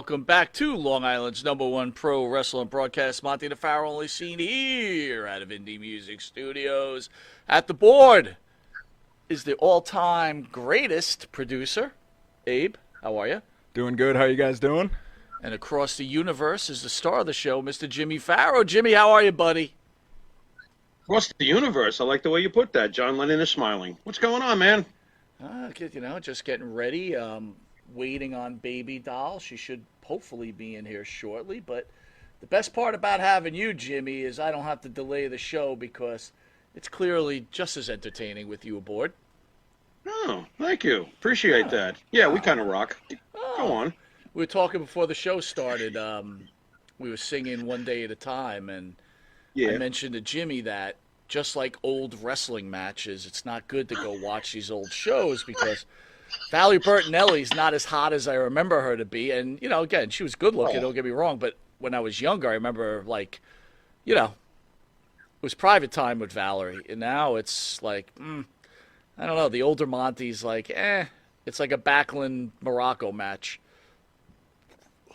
welcome back to Long Island's #1 pro wrestling broadcast. Monty DeFaro, only seen here out of Indie Music Studios. At the board is the all-time greatest producer, Abe. How are you? Doing good. How you guys doing? And across the universe is the star of the show, Mr. Jimmy Farrow. Jimmy, how are you, buddy? Across the universe. I like the way you put that. John Lennon is smiling. What's going on, man? Just getting ready. Waiting on Baby Doll. She should hopefully be in here shortly. But the best part about having you, Jimmy, is I don't have to delay the show because it's clearly just as entertaining with you aboard. Oh, thank you. Appreciate that. Yeah, we kind of rock. Go on. We were talking before the show started. We were singing One Day at a Time, and I mentioned to Jimmy that just like old wrestling matches, it's not good to go watch these old shows because Valerie Bertinelli's not as hot as I remember her to be. And, again, she was good looking, don't get me wrong, but when I was younger, I remember, it was private time with Valerie. And now it's like, I don't know, the older Monty's like, it's like a Backlund Morocco match.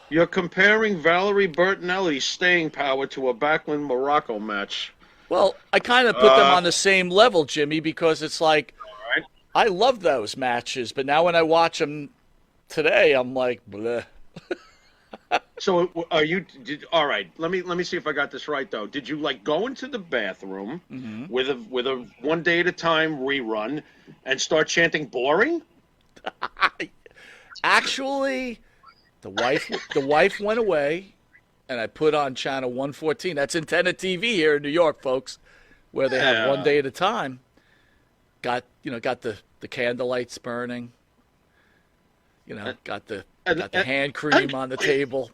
You're comparing Valerie Bertinelli's staying power to a Backlund Morocco match. Well, I kind of put them on the same level, Jimmy, because it's like, right. I love those matches, but now when I watch them today, I'm like, bleh. So are you? All right. Let me see if I got this right though. Did you go into the bathroom with a One Day at a Time rerun and start chanting boring? Actually, the wife went away, and I put on channel 114. That's Antenna TV here in New York, folks, where they have One Day at a Time. Got the candlelights burning. Got the hand cream on the table,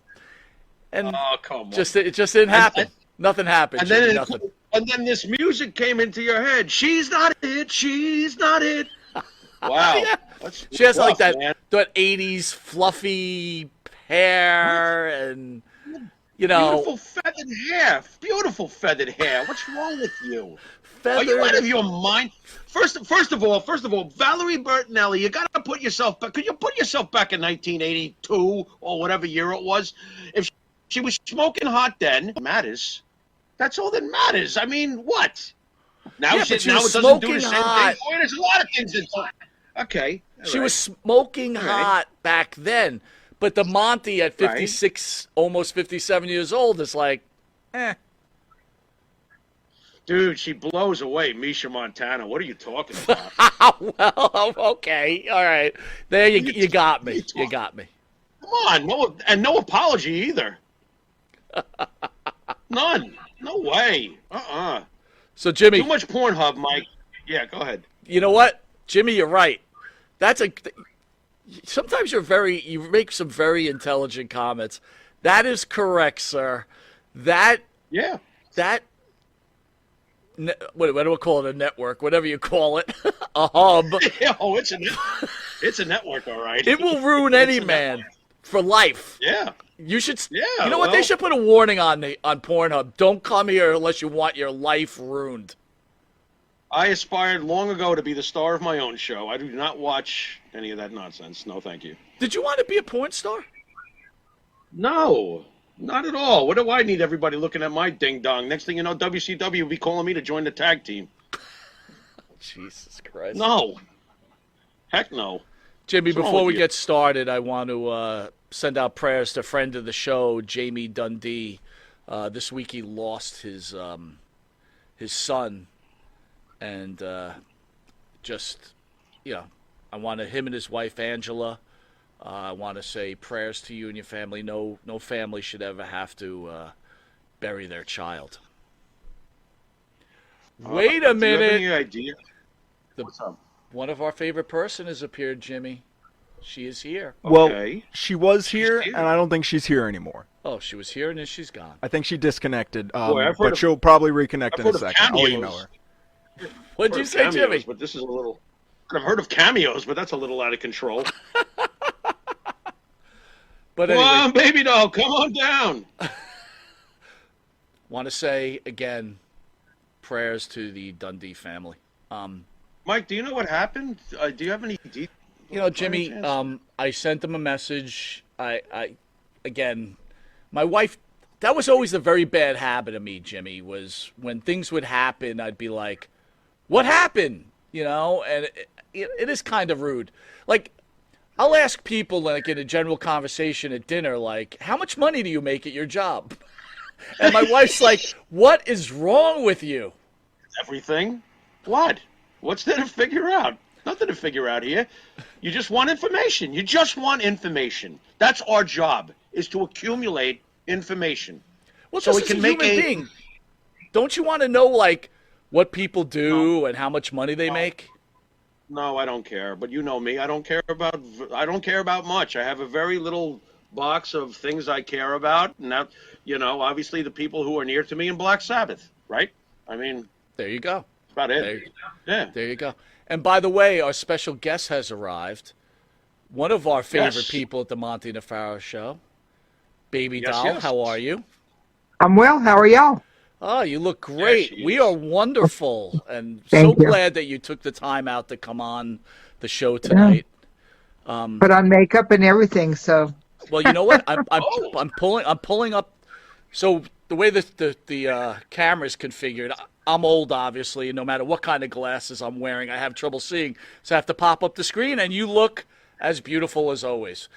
and come on. it just didn't happen. Nothing happened. And then this music came into your head. She's not it. She's not it. Wow. Yeah. She has that 80s fluffy hair and beautiful feathered hair. Beautiful feathered hair. What's wrong with you? Feathered. Are you out of your mind? First of all, Valerie Bertinelli, you got to put yourself back. Could you put yourself back in 1982 or whatever year it was? If she was smoking hot then, it matters. That's all that matters. I mean, what? Now, Yeah, now she it was doesn't do the smoking same hot. thing. Boy, there's a lot of things that. Okay. She was smoking hot back then, but the Monty at 56, almost 57 years old is like, Dude, she blows away Misha Montana. What are you talking about? Well, okay, all right. There you got me. You got me. Come on, no apology either. None. No way. So Jimmy, too much Pornhub, Mike. Yeah, go ahead. You know what, Jimmy? You're right. Sometimes you make some very intelligent comments. That is correct, sir. What do we call it? A network, whatever you call it, a hub. Oh, it's a network, all right. It will ruin any man for life. Yeah. You should. Yeah. You know what? They should put a warning on Pornhub. Don't come here unless you want your life ruined. I aspired long ago to be the star of my own show. I do not watch any of that nonsense. No, thank you. Did you want to be a porn star? No. Not at all. What do I need everybody looking at my ding-dong? Next thing you know, WCW will be calling me to join the tag team. Jesus Christ. No. Heck no. Jimmy, before we get started, I want to send out prayers to friend of the show, Jamie Dundee. This week he lost his son. And I want him and his wife, Angela, I want to say prayers to you and your family. No family should ever have to bury their child. Wait a minute. Do you have any idea? What's up? One of our favorite person has appeared, Jimmy. She is here. Well, Okay. she was here, and I don't think she's here anymore. Oh, she was here and then she's gone. I think she disconnected, I've she'll probably reconnect in a second. I'll cameos. email her. What did you say, Jimmy? But this is a little. I've heard of cameos, but that's a little out of control. But Come anyway, on, baby doll, come on down. want to say again, prayers to the Dundee family. Mike, do you know what happened? Do you have any details? Jimmy, I sent him a message. I again, my wife, that was always a very bad habit of me, Jimmy, was when things would happen, I'd be like, what happened? You know, and it is kind of rude. Like, I'll ask people, like, in a general conversation at dinner, like, how much money do you make at your job? And my wife's like, what is wrong with you? Everything. What? What's there to figure out? Nothing to figure out here. You just want information. You just want information. That's our job, is to accumulate information. Well, so we can make a thing. Don't you want to know, like, what people do and how much money they make? No, I don't care. But you know me. I don't care about much. I have a very little box of things I care about, and that, you know, obviously the people who are near to me in Black Sabbath, right? I mean, there you go. That's about it. There you go. And by the way, our special guest has arrived. One of our favorite people at the Monty Nefaro show. Baby Doll, how are you? I'm well. How are y'all? Oh, you look great. We are wonderful. And so glad that you took the time out to come on the show tonight. Put on makeup and everything, so. Well, you know what? I'm pulling up. So the way the camera's configured, I'm old, obviously, and no matter what kind of glasses I'm wearing, I have trouble seeing. So I have to pop up the screen, and you look as beautiful as always.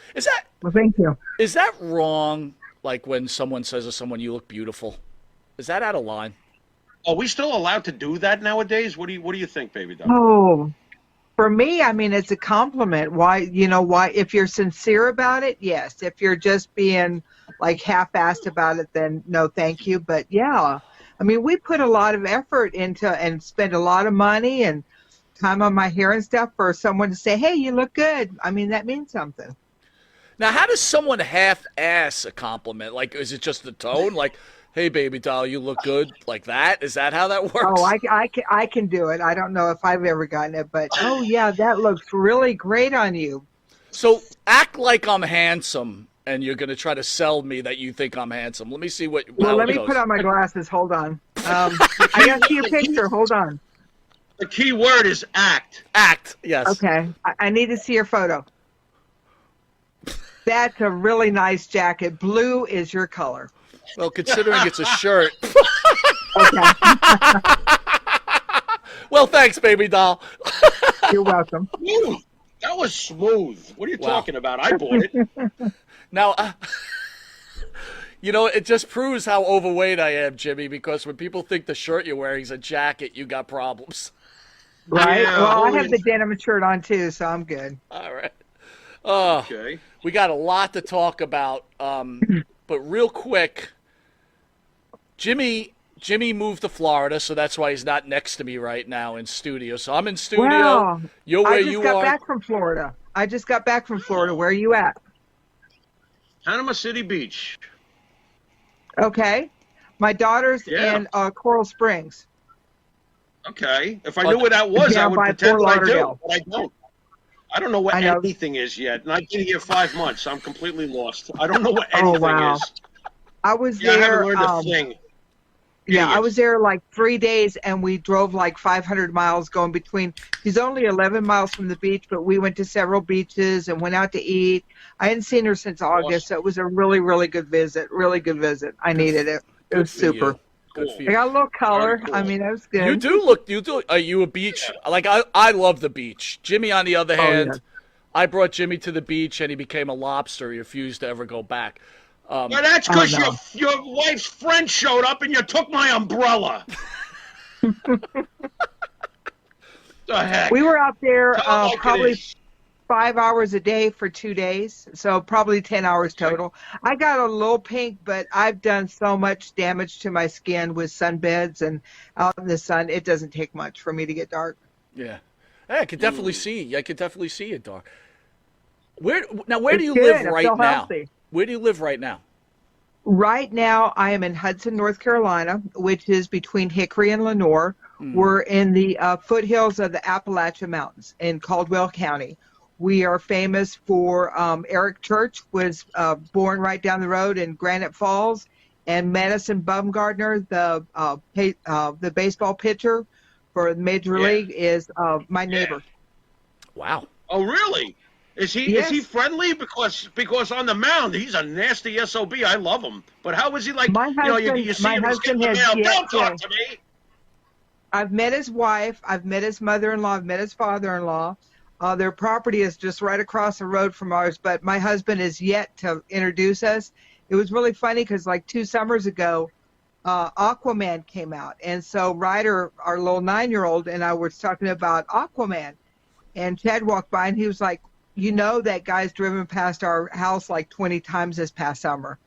Well, thank you. Is that wrong, like when someone says to someone, you look beautiful? Is that out of line? Are we still allowed to do that nowadays? What do you think, Baby Doll? Oh, for me, I mean, it's a compliment. Why, if you're sincere about it, yes. If you're just being, like, half-assed about it, then no, thank you. But, yeah. I mean, we put a lot of effort into and spend a lot of money and time on my hair and stuff for someone to say, hey, you look good. I mean, that means something. Now, how does someone half-ass a compliment? Like, is it just the tone? Like, hey, Baby Doll, you look good, like that? Is that how that works? Oh, I can do it. I don't know if I've ever gotten it, but, oh, yeah, that looks really great on you. So act like I'm handsome. And you're going to try to sell me that you think I'm handsome. Let me see what. Well, let me put on my glasses. Hold on. I got to see your picture. Hold on. The key word is act. Act, yes. Okay. I need to see your photo. That's a really nice jacket. Blue is your color. Well, considering it's a shirt. Okay. Well, thanks, Baby Doll. You're welcome. Ooh, that was smooth. What are you talking about? I bought it. Now, it just proves how overweight I am, Jimmy, because when people think the shirt you're wearing is a jacket, you got problems. Right? Yeah, well, I have the denim shirt on, too, so I'm good. All right. Okay. We got a lot to talk about, but real quick, Jimmy moved to Florida, so that's why he's not next to me right now in studio. So I'm in studio. Wow. You're where you are. I just got back from Florida. Where are you at? Panama City Beach. Okay. My daughter's in Coral Springs. Okay. If I knew where that was, I would pretend that I do, but I don't. I don't know what anything is yet, and I've been here 5 months, so I'm completely lost. I don't know what anything is. I was there. I haven't learned a thing. Yeah, I was there like 3 days, and we drove like 500 miles going between. She's only 11 miles from the beach, but we went to several beaches and went out to eat. I hadn't seen her since August, so it was a really, really good visit. Really good visit. I needed it. It was super. Good for you. I got a little color. Cool. I mean, that was good. You do look. Are you a beach? Yeah. Like I love the beach. Jimmy, on the other hand, I brought Jimmy to the beach, and he became a lobster. He refused to ever go back. Well, that's because your wife's friend showed up and you took my umbrella. The heck? We were out there probably 5 hours a day for 2 days, so probably 10 hours total. I got a little pink, but I've done so much damage to my skin with sunbeds and out in the sun. It doesn't take much for me to get dark. Yeah, I could definitely see. I could definitely see it dark. Where do you live right now? Healthy. Where do you live right now? Right now, I am in Hudson, North Carolina, which is between Hickory and Lenoir. We're in the foothills of the Appalachian Mountains in Caldwell County. We are famous for Eric Church was born right down the road in Granite Falls, and Madison Bumgarner, the baseball pitcher for Major League, is my neighbor. Wow. Oh, really? Is he Yes. friendly? Because on the mound he's a nasty SOB. I love him, but how is he like? My husband, you see my him he's husband getting the has mail. yet Don't talk to. to me. I've met his wife. I've met his mother-in-law. I've met his father-in-law. Their property is just right across the road from ours, but my husband is yet to introduce us. It was really funny because like 2 summers ago, Aquaman came out. And so Ryder, our little 9-year-old, and I were talking about Aquaman. And Chad walked by and he was like, you know, that guy's driven past our house like 20 times this past summer.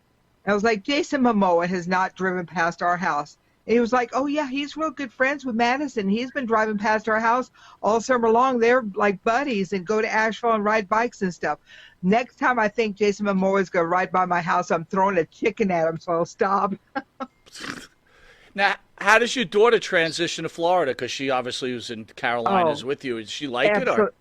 I was like, Jason Momoa has not driven past our house. And he was like, oh, yeah, he's real good friends with Madison. He's been driving past our house all summer long. They're like buddies and go to Asheville and ride bikes and stuff. Next time I think Jason Momoa is going to ride by my house, I'm throwing a chicken at him, so I'll stop. Now, how does your daughter transition to Florida? Because she obviously was in Carolinas with you. Did she like it? Or?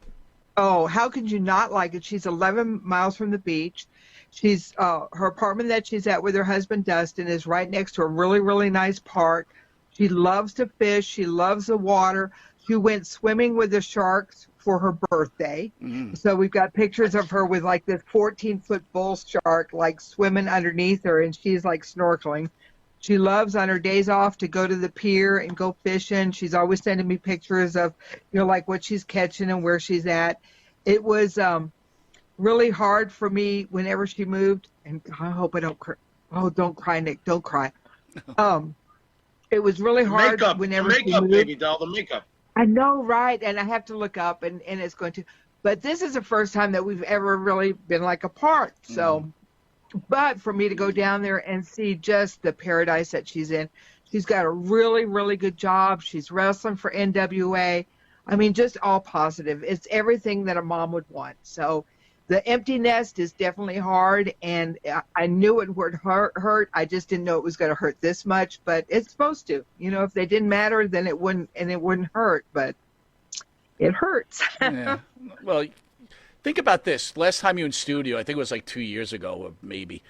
Oh, how could you not like it? She's 11 miles from the beach. She's her apartment that she's at with her husband Dustin is right next to a really, really nice park. She loves to fish. She loves the water. She went swimming with the sharks for her birthday. So we've got pictures of her with like this 14-foot bull shark like swimming underneath her, and she's like snorkeling. She loves on her days off to go to the pier and go fishing. She's always sending me pictures of, like what she's catching and where she's at. It was really hard for me whenever she moved, and I hope I don't cry. Oh, don't cry, Nick. Don't cry. It was really hard whenever she moved. Baby doll, the makeup. I know, right? And I have to look up, and it's going to. But this is the first time that we've ever really been like apart. So, but for me to go down there and see just the paradise that she's in, she's got a really, really good job. She's wrestling for NWA. I mean, just all positive. It's everything that a mom would want. So the empty nest is definitely hard, and I knew it would hurt. I just didn't know it was going to hurt this much, but it's supposed to. If they didn't matter, then it wouldn't hurt, but it hurts. Yeah. Well, think about this. Last time you were in studio, I think it was like 2 years ago or maybe.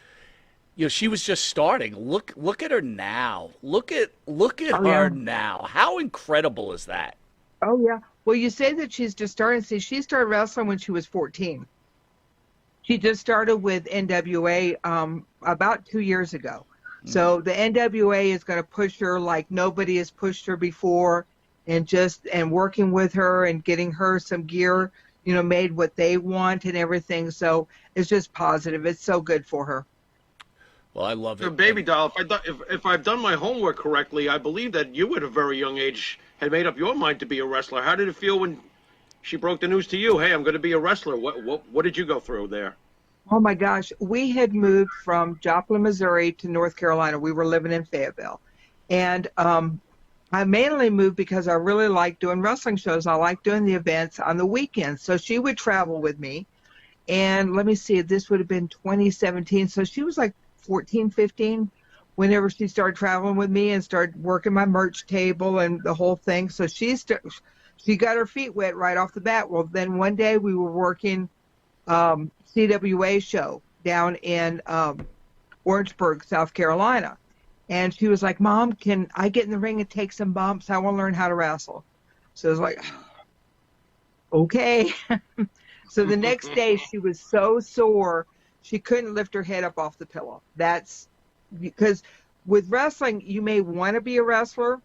She was just starting. Look at her now. Look at her now. How incredible is that? Oh, yeah. Well, you say that she's just starting. See, she started wrestling when she was 14. She just started with NWA about 2 years ago. So the NWA is going to push her like nobody has pushed her before, and working with her and getting her some gear, made what they want and everything. So it's just positive. It's so good for her. Well, I love it. Baby doll, if I've done my homework correctly, I believe that you at a very young age had made up your mind to be a wrestler. How did it feel when she broke the news to you? Hey, I'm going to be a wrestler. What did you go through there? Oh my gosh, we had moved from Joplin, Missouri to North Carolina. We were living in Fayetteville, and I mainly moved because I really like doing wrestling shows. I like doing the events on the weekends. So she would travel with me, and let me see, this would have been 2017. So she was like 14, 15 whenever she started traveling with me and started working my merch table and the whole thing. So she got her feet wet right off the bat. Well, then one day we were working CWA show down in Orangeburg, South Carolina. And she was like, Mom, can I get in the ring and take some bumps? I want to learn how to wrestle. So I was like, okay. So the next day she was so sore, she couldn't lift her head up off the pillow. That's because with wrestling, you may want to be a wrestler,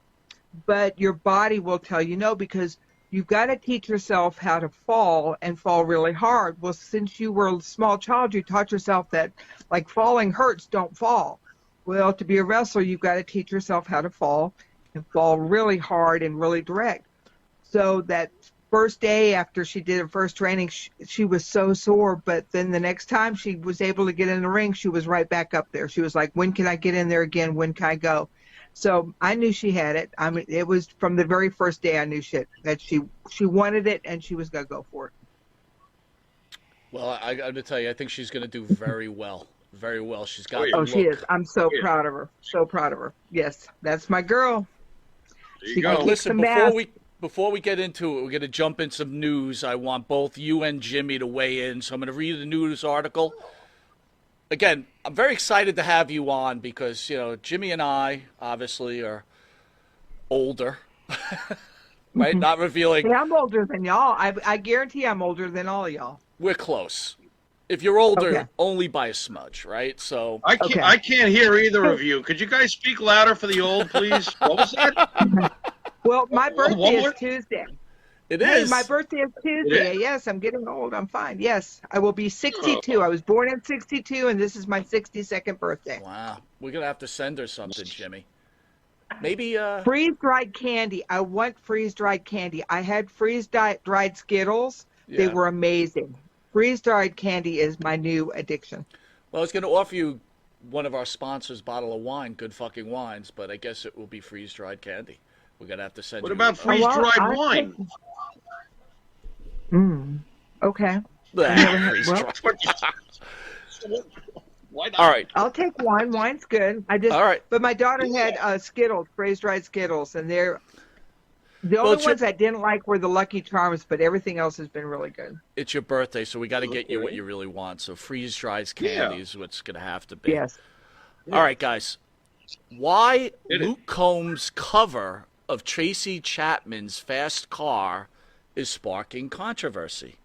but your body will tell you no, because you've got to teach yourself how to fall and fall really hard. Well, since you were a small child, you taught yourself that like falling hurts, don't fall. Well, to be a wrestler, you've got to teach yourself how to fall and fall really hard and really direct. So that first day after she did her first training, she was so sore, but then the next time she was able to get in the ring, she was right back up there. She was like, when can I get in there again? When can I go? So I knew she had it. I mean, it was from the very first day I knew that she wanted it and she was going to go for it. Well, I got to tell you, I think she's going to do very well. Very well. She's got Oh, she is. I'm so proud of her. So proud of her. Yes, that's my girl. There you go. Listen, before we get into it, we're going to jump in some news. I want both you and Jimmy to weigh in. So I'm going to read the news article. Again, I'm very excited to have you on because, Jimmy and I obviously are older, right? Not revealing. Yeah, I'm older than y'all. I guarantee I'm older than all of y'all. We're close. If you're older, Okay. only by a smudge, right? So I can't hear either of you. Could you guys speak louder for the old, please? What was that? Well, my birthday more? is Tuesday. it Hey, is. my birthday is Tuesday. Yes, I'm getting old. I'm fine. Yes, I will be 62. I was born in 62, and this is my 62nd birthday. Wow. We're going to have to send her something, Jimmy. Maybe, Freeze-dried candy. I want freeze-dried candy. I had freeze-dried Skittles. They Yeah. were amazing. Freeze-dried candy is my new addiction. well, I was going to offer you one of our sponsors' bottle of wine, Good Fucking Wines, but I guess it will be freeze-dried candy. We're going to have to send What you. about freeze-dried wine? Okay. Freeze-dried. Why not? All right. I'll take wine. Wine's good. All right. But my daughter had Skittles, freeze-dried Skittles, and they're the Well, only it's ones I didn't like were the Lucky Charms, but everything else has been really good. It's your birthday, so we got to get you what you really want. So freeze-dried candy is what's going to have to be. Yes. All right, guys. Why Hit it. Luke Combs' cover of Tracy Chapman's Fast Car is sparking controversy?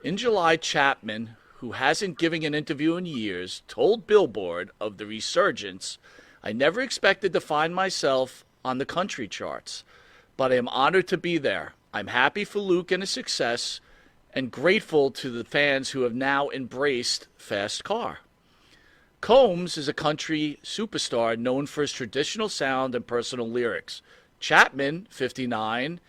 In July, Chapman, who hasn't given an interview in years, told Billboard of the resurgence, "I never expected to find myself on the country charts, but I am honored to be there. I'm happy for Luke and his success and grateful to the fans who have now embraced Fast Car." Combs is a country superstar known for his traditional sound and personal lyrics. Chapman, 59,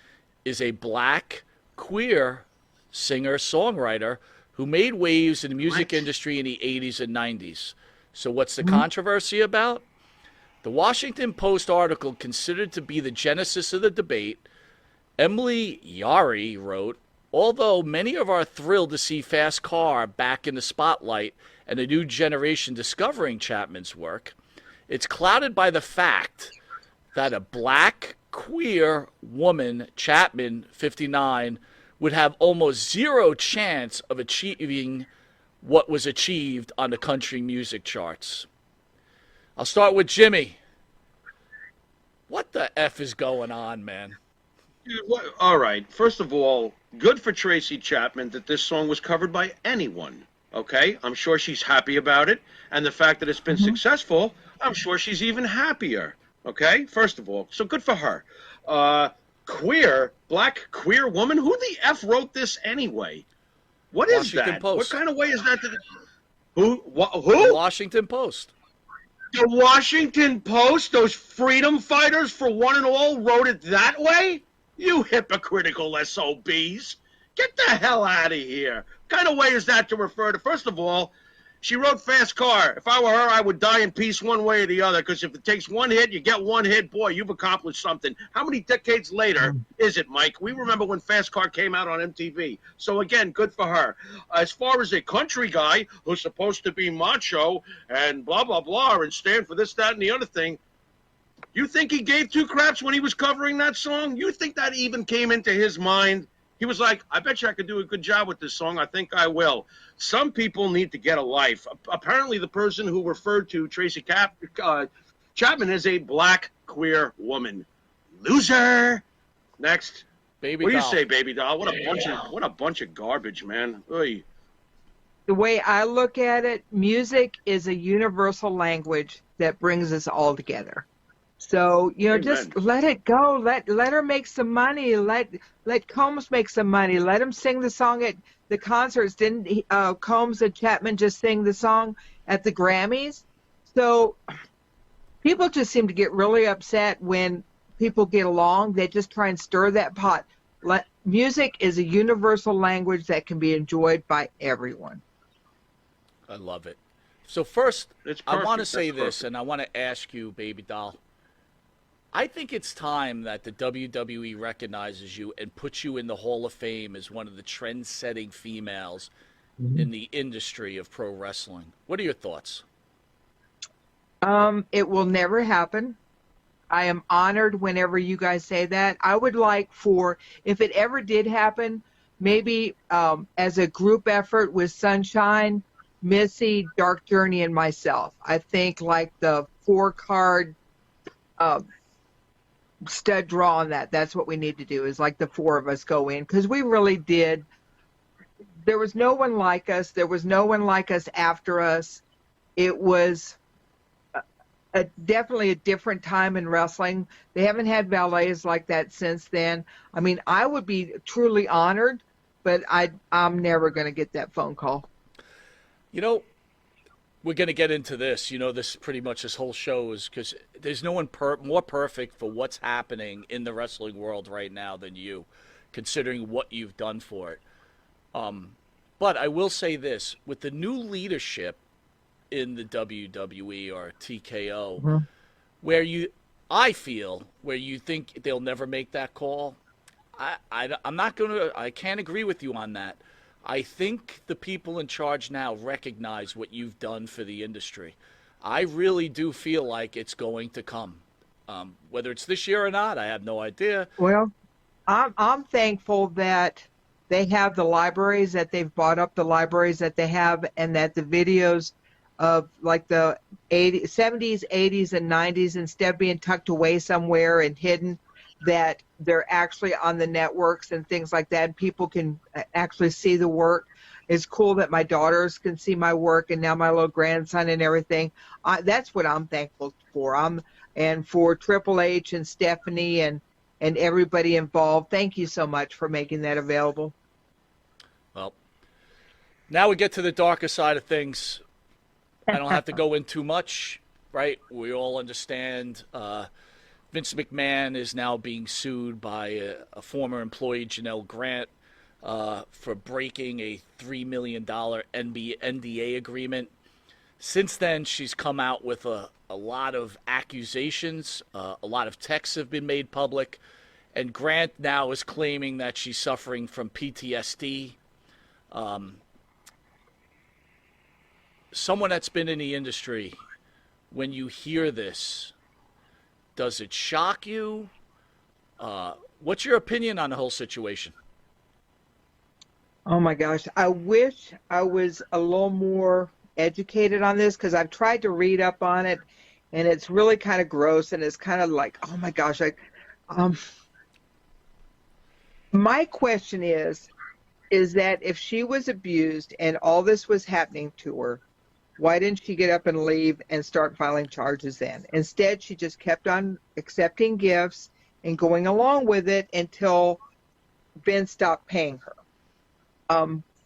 is a black, queer singer-songwriter who made waves in the music industry in the 80s and 90s. So what's the controversy about? The Washington Post article considered to be the genesis of the debate. Emily Yari wrote, "Although many of are thrilled to see Fast Car back in the spotlight and a new generation discovering Chapman's work, it's clouded by the fact that a black, queer woman, Chapman, 59, would have almost zero chance of achieving what was achieved on the country music charts." I'll start with Jimmy. What the F is going on, man? Dude, all right. First of all, good for Tracy Chapman that this song was covered by anyone. Okay? I'm sure she's happy about it. And the fact that it's been successful, I'm sure she's even happier. Okay? First of all. So good for her. Black queer woman? Who the F wrote this anyway? What is Washington that? Post. What kind of way is that? Who? The Who? Washington Post. The Washington Post, those freedom fighters for one and all, wrote it that way? You hypocritical SOBs. Get the hell out of here. What kind of way is that to refer to? First of all, she wrote Fast Car. If I were her, I would die in peace one way or the other, because if it takes one hit, you get one hit. Boy, you've accomplished something. How many decades later is it, Mike? We remember when Fast Car came out on MTV. So, again, good for her. As far as a country guy who's supposed to be macho and blah, blah, blah, and stand for this, that, and the other thing, you think he gave two craps when he was covering that song? You think that even came into his mind? He was like, I bet you I could do a good job with this song. I think I will. Some people need to get a life. Apparently, the person who referred to Tracy Chapman is a black queer woman. Loser. Next. Baby What do you doll. say, baby doll? What a bunch of garbage, man. Oy. The way I look at it, music is a universal language that brings us all together. So, just let it go. Let her make some money. Let Combs make some money. Let him sing the song at the concerts. Didn't Combs and Chapman just sing the song at the Grammys? So people just seem to get really upset when people get along. They just try and stir that pot. Music is a universal language that can be enjoyed by everyone. I love it. So first, It's I want to perfect. say That's this, perfect. and I want to ask you, baby doll. I think it's time that the WWE recognizes you and puts you in the Hall of Fame as one of the trend-setting females in the industry of pro wrestling. What are your thoughts? It will never happen. I am honored whenever you guys say that. I would like for, if it ever did happen, maybe as a group effort with Sunshine, Missy, Dark Journey, and myself. I think like the 4-card stud draw on that. That's what we need to do, is like the 4 of us go in, because we really did there was no one like us. There was no one like us after us. It was definitely a different time in wrestling. They haven't had valets like that since then. I mean, I would be truly honored, but I'm never going to get that phone call. You know, we're going to get into this. You know, this pretty much this whole show is because there's no one more perfect for what's happening in the wrestling world right now than you, considering what you've done for it. But I will say this, with the new leadership in the WWE or TKO, I feel where you think they'll never make that call, I can't agree with you on that. I think the people in charge now recognize what you've done for the industry. I really do feel like it's going to come. Whether it's this year or not, I have no idea. Well, I'm thankful that they have the libraries, that they've bought up the libraries that they have, and that the videos of like the 70s, 80s, and 90s, instead of being tucked away somewhere and hidden, that they're actually on the networks and things like that, and people can actually see the work. It's cool that my daughters can see my work, and now my little grandson and everything. That's what I'm thankful for. And for Triple H and Stephanie and everybody involved, thank you so much for making that available. Well, now we get to the darker side of things. I don't have to go in too much, right? We all understand Vince McMahon is now being sued by a former employee, Janelle Grant, for breaking a $3 million NDA agreement. Since then, she's come out with a lot of accusations. A lot of texts have been made public. And Grant now is claiming that she's suffering from PTSD. Someone that's been in the industry, when you hear this, does it shock you? What's your opinion on the whole situation? Oh my gosh, I wish I was a little more educated on this, because I've tried to read up on it, and it's really kind of gross, and it's kind of like, oh my gosh, my question is that if she was abused and all this was happening to her, why didn't she get up and leave and start filing charges then? Instead, she just kept on accepting gifts and going along with it until Vince stopped paying her.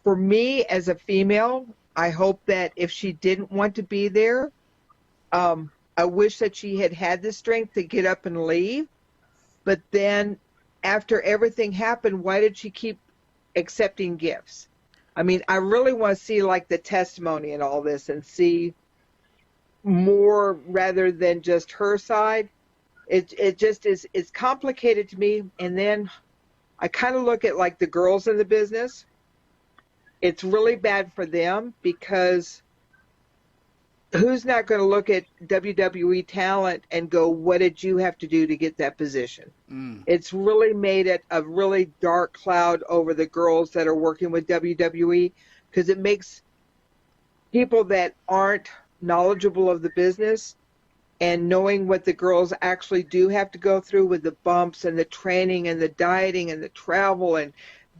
For me, as a female, I hope that if she didn't want to be there, I wish that she had the strength to get up and leave. But then after everything happened, why did she keep accepting gifts? I mean, I really want to see like the testimony and all this and see more rather than just her side. It just is, it's complicated to me. And then I kind of look at like the girls in the business. It's really bad for them, because who's not going to look at WWE talent and go, what did you have to do to get that position? It's really made it a really dark cloud over the girls that are working with WWE, because it makes people that aren't knowledgeable of the business and knowing what the girls actually do have to go through with the bumps and the training and the dieting and the travel and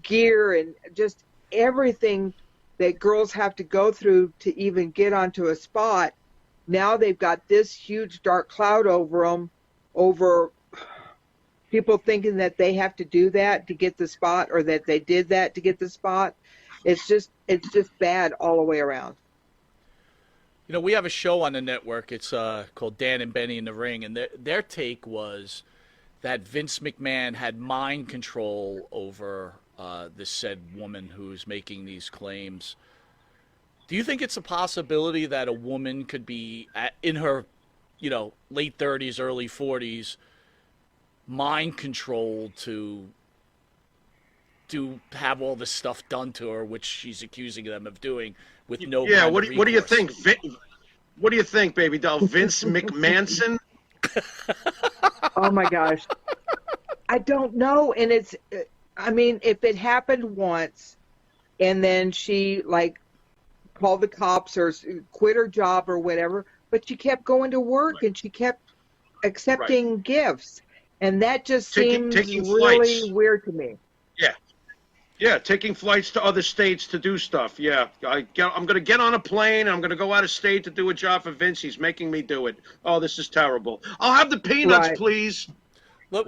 gear and just everything that girls have to go through to even get onto a spot. Now they've got this huge dark cloud over them, over people thinking that they have to do that to get the spot, or that they did that to get the spot. It's just bad all the way around. You know, we have a show on the network. It's called Dan and Benny in the Ring, and their take was that Vince McMahon had mind control over this said woman who's making these claims. Do you think it's a possibility that a woman could be in her, late 30s, early 40s, mind controlled to have all this stuff done to her, which she's accusing them of doing, with no? Yeah. What do you think? What do you think, baby doll? Vince McMahon? Oh my gosh, I don't know, and it's. I mean, if it happened once and then she like called the cops or quit her job or whatever, but she kept going to work and she kept accepting gifts. And that just seems really weird to me. Yeah. Yeah, taking flights to other states to do stuff. Yeah, I'm going to get on a plane. I'm going to go out of state to do a job for Vince. He's making me do it. Oh, this is terrible. I'll have the peanuts, Right. please. Let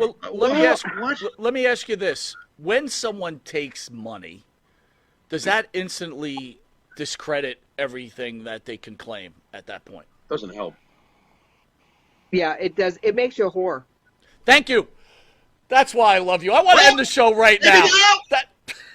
me ask you this: when someone takes money, does that instantly discredit everything that they can claim at that point? Doesn't help. Yeah, it does. It makes you a whore. Thank you. That's why I love you. I want to end the show right now.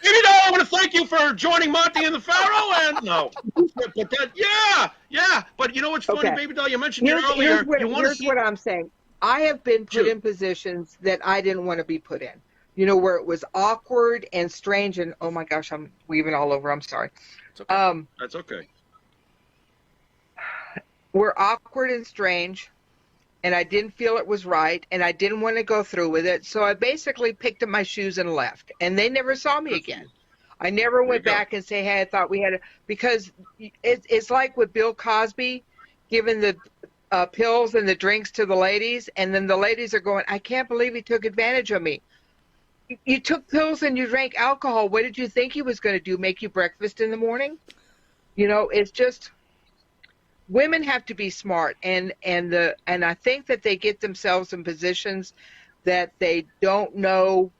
I want to thank you for joining Monty and the Pharaoh. And no, but yeah. But you know what's funny, Okay. Baby Doll? You mentioned it earlier. Here's what I'm saying. I have been put in positions that I didn't want to be put in. You know, where it was awkward and strange, and oh my gosh, I'm weaving all over. I'm sorry. Okay. That's okay. Were awkward and strange, and I didn't feel it was right, and I didn't want to go through with it. So I basically picked up my shoes and left, and they never saw me again. I never went back and say, hey, I thought we had because it's like with Bill Cosby giving the pills and the drinks to the ladies, and then the ladies are going, I can't believe he took advantage of me. You took pills and you drank alcohol. What did you think he was going to do, make you breakfast in the morning? You know, it's just women have to be smart, and I think that they get themselves in positions that they don't know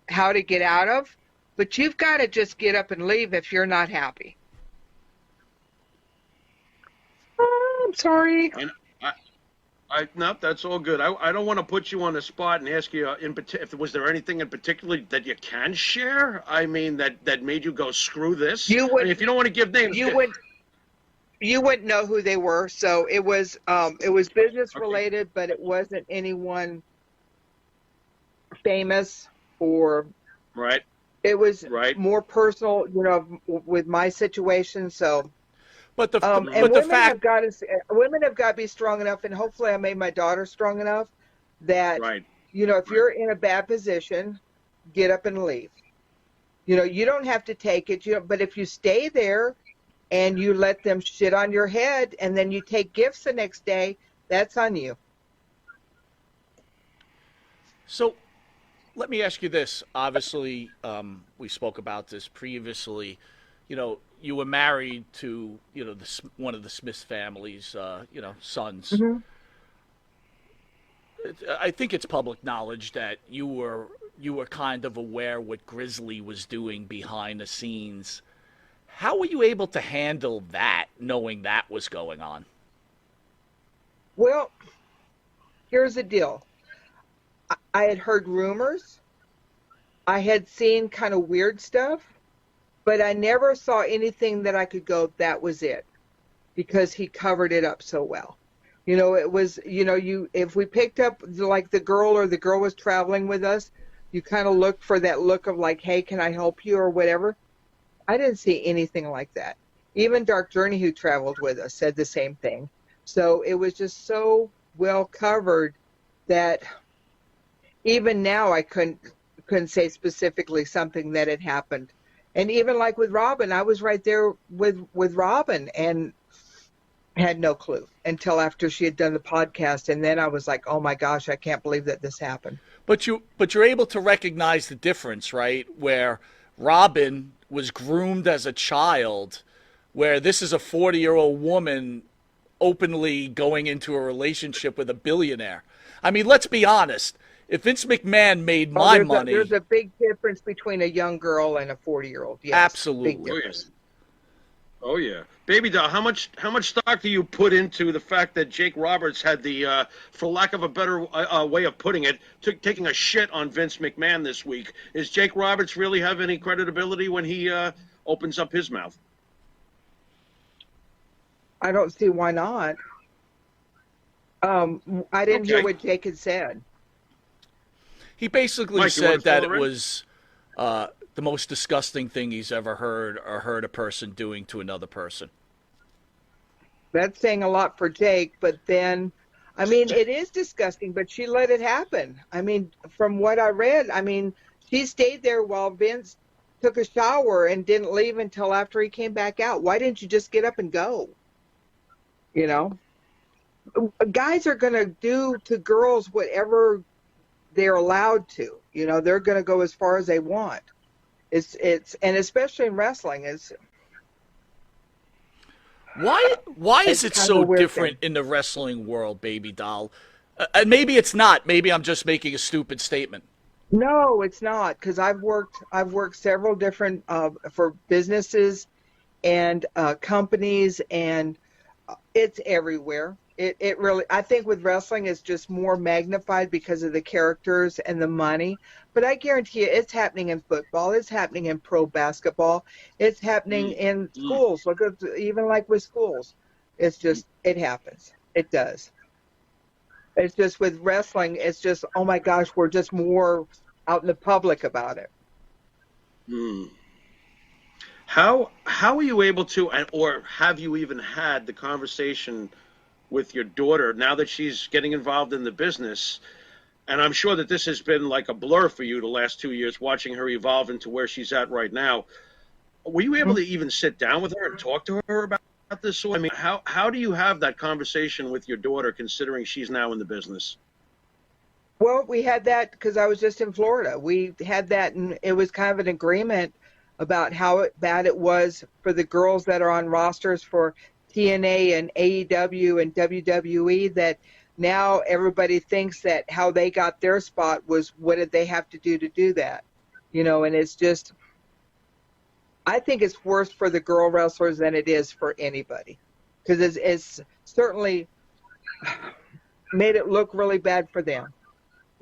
how to get out of, but you've got to just get up and leave if you're not happy. Oh, I'm sorry. No, that's all good. I don't want to put you on the spot and ask you if was there anything in particular that you can share? I mean, that made you go screw this. You would, if you don't want to give names, you wouldn't know who they were. So it was business related, but it wasn't anyone famous or right. It was more personal, you know, with my situation. So. But women have got to be strong enough, and hopefully I made my daughter strong enough that, you know, if you're in a bad position, get up and leave. You know, you don't have to take it, but if you stay there and you let them shit on your head and then you take gifts the next day, that's on you. So let me ask you this. Obviously, we spoke about this previously. You know, you were married to, you know, one of the Smith family's, you know, sons. Mm-hmm. I think it's public knowledge that you were kind of aware what Grizzly was doing behind the scenes. How were you able to handle that, knowing that was going on? Well, here's the deal. I had heard rumors. I had seen kind of weird stuff. But I never saw anything that I could go, that was it, because he covered it up so well. You know, it was, you know, if we picked up like the girl or the girl was traveling with us, you kind of looked for that look of like, hey, can I help you or whatever. I didn't see anything like that. Even Dark Journey, who traveled with us, said the same thing. So it was just so well covered that even now I couldn't say specifically something that had happened. And even like with Robin, I was right there with Robin and had no clue until after she had done the podcast. And then I was like, oh my gosh, I can't believe that this happened. But you're able to recognize the difference, right? Where Robin was groomed as a child, where this is a 40-year-old woman openly going into a relationship with a billionaire. I mean, let's be honest. If Vince McMahon made my money... There's a big difference between a young girl and a 40-year-old. Yes, absolutely. Oh, yeah. Baby Doll, how much stock do you put into the fact that Jake Roberts had the, for lack of a better way of putting it, taking a shit on Vince McMahon this week? Is Jake Roberts really have any credibility when he opens up his mouth? I don't see why not. I didn't hear what Jake had said. He basically said that it was the most disgusting thing he's ever heard a person doing to another person. That's saying a lot for Jake, but then, I mean, it is disgusting, but she let it happen. I mean, from what I read, I mean, she stayed there while Vince took a shower and didn't leave until after he came back out. Why didn't you just get up and go? You know? Guys are going to do to girls whatever they're allowed to. You know, they're going to go as far as they want. It's and especially in wrestling, why is it kind of a so weird different in the wrestling world, baby doll? And maybe it's not. Maybe I'm just making a stupid statement. No, it's not, because I've worked several different for businesses and companies, and it's everywhere. It really, I think with wrestling it's just more magnified because of the characters and the money. But I guarantee you, it's happening in football. It's happening in pro basketball. It's happening in schools. Look at even like with schools, it's just it happens. It does. It's just with wrestling. It's just, oh my gosh, we're just more out in the public about it. How are you able to, or have you even had the conversation with your daughter now that she's getting involved in the business? And I'm sure that this has been like a blur for you the last 2 years, watching her evolve into where she's at right now. Were you able to even sit down with her and talk to her about this? I mean, how do you have that conversation with your daughter, considering she's now in the business? Well, we had that because I was just in Florida. We had that, and it was kind of an agreement about how bad it was for the girls that are on rosters for TNA and AEW and WWE, that now everybody thinks that how they got their spot was what did they have to do that, and it's just, I think it's worse for the girl wrestlers than it is for anybody, because it's certainly made it look really bad for them,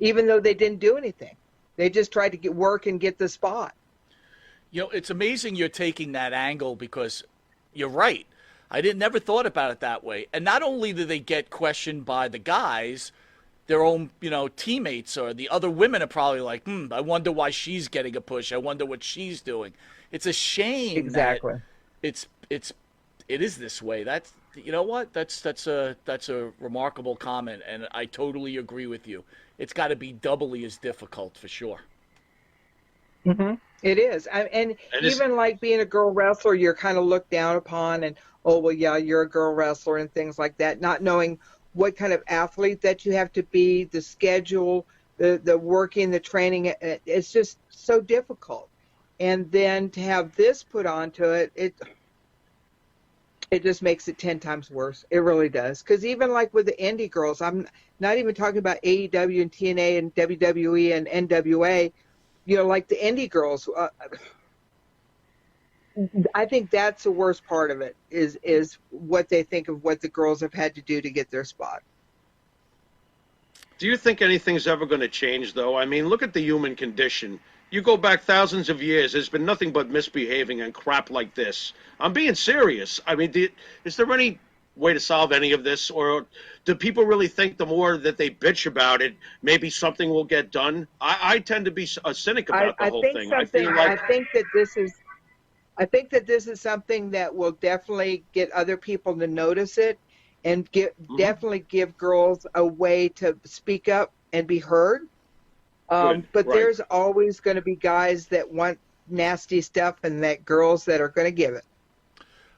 even though they didn't do anything. They just tried to get work and get the spot. It's amazing you're taking that angle, because you're right. I never thought about it that way. And not only do they get questioned by the guys, their own, teammates or the other women are probably like, I wonder why she's getting a push. I wonder what she's doing. It's a shame exactly. that it is this way. That's, you know what? That's a remarkable comment, and I totally agree with you. It's got to be doubly as difficult for sure. Mm-hmm. It is. And even like being a girl wrestler, you're kind of looked down upon, and, oh, well, yeah, you're a girl wrestler and things like that, not knowing what kind of athlete that you have to be, the schedule, the working, the training. It's just so difficult. And then to have this put onto it, it just makes it 10 times worse. It really does. Because even like with the indie girls, I'm not even talking about AEW and TNA and WWE and NWA, like the indie girls, I think that's the worst part of it is what they think of what the girls have had to do to get their spot. Do you think anything's ever going to change, though? I mean, look at the human condition. You go back thousands of years, there's been nothing but misbehaving and crap like this. I'm being serious. I mean, is there any way to solve any of this? Or do people really think the more that they bitch about it, maybe something will get done? I tend to be a cynic about the whole thing. I think that this is something that will definitely get other people to notice it, and definitely give girls a way to speak up and be heard. But there's always going to be guys that want nasty stuff, and that girls that are going to give it.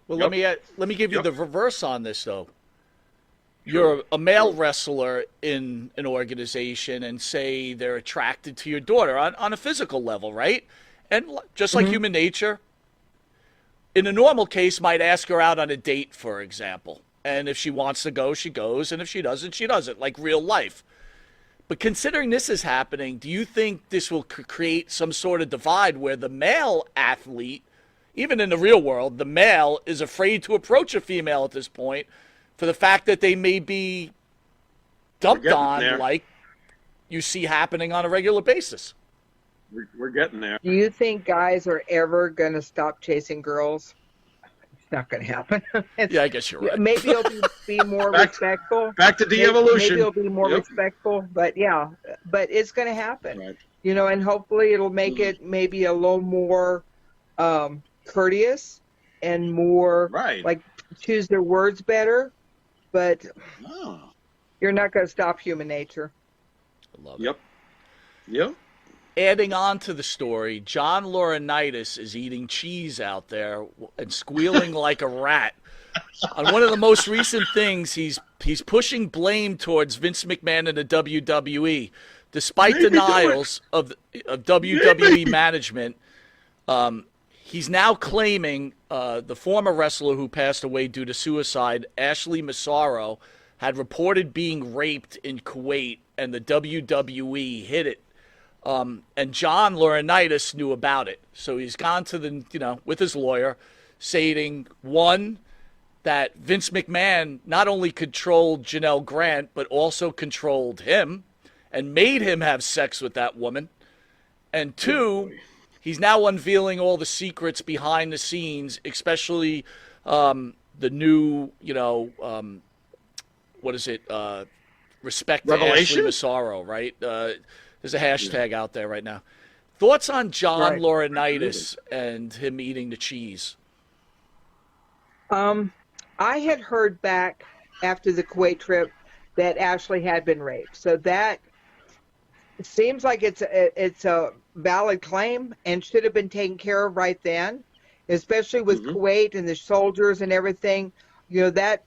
Well, let me give you the reverse on this, though. You're a male wrestler in an organization, and say they're attracted to your daughter on a physical level, right? And just like human nature, in a normal case, might ask her out on a date, for example. And if she wants to go, she goes, and if she doesn't, she doesn't, like real life. But considering this is happening, do you think this will create some sort of divide where the male athlete, even in the real world, the male is afraid to approach a female at this point for the fact that they may be dumped on, like you see happening on a regular basis? We're getting there. Do you think guys are ever going to stop chasing girls? It's not going to happen. Yeah, I guess you're right. Maybe it'll be more respectful. Back to de-evolution. Maybe it'll be more respectful, but it's going to happen. Right. And hopefully it'll make it maybe a little more courteous and more like choose their words better. But you're not going to stop human nature. I love it. Yep. Adding on to the story, John Laurinaitis is eating cheese out there and squealing like a rat. On one of the most recent things, he's pushing blame towards Vince McMahon and the WWE, despite denials of WWE management. He's now claiming the former wrestler who passed away due to suicide, Ashley Massaro, had reported being raped in Kuwait, and the WWE hid it. And John Laurinaitis knew about it. So he's gone to with his lawyer, stating, one, that Vince McMahon not only controlled Janelle Grant, but also controlled him and made him have sex with that woman. And two, he's now unveiling all the secrets behind the scenes, especially the new, respect Revelation? to Ashley Massaro, right? There's a hashtag out there right now. Thoughts on John Laurinaitis and him eating the cheese? I had heard back after the Kuwait trip that Ashley had been raped. So that seems like it's a valid claim and should have been taken care of right then, especially with Kuwait and the soldiers and everything. That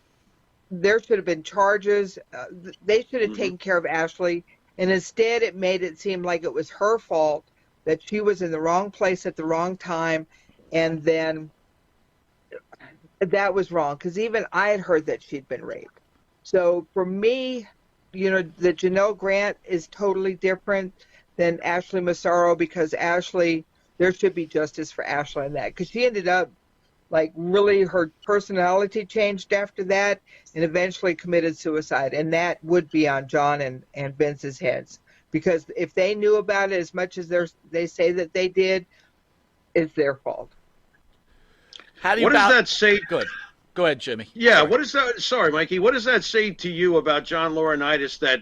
there should have been charges. They should have taken care of Ashley. And instead, it made it seem like it was her fault, that she was in the wrong place at the wrong time. And then that was wrong, because even I had heard that she'd been raped. So for me, the Janelle Grant is totally different than Ashley Massaro, because Ashley, there should be justice for Ashley in that, because she ended up, really her personality changed after that and eventually committed suicide. And that would be on John and Vince's heads, because if they knew about it as much as they say that they did, it's their fault. What does that say? Good. Go ahead, Jimmy. Yeah, sorry. what does that? Sorry, Mikey. What does that say to you about John Laurinaitis, that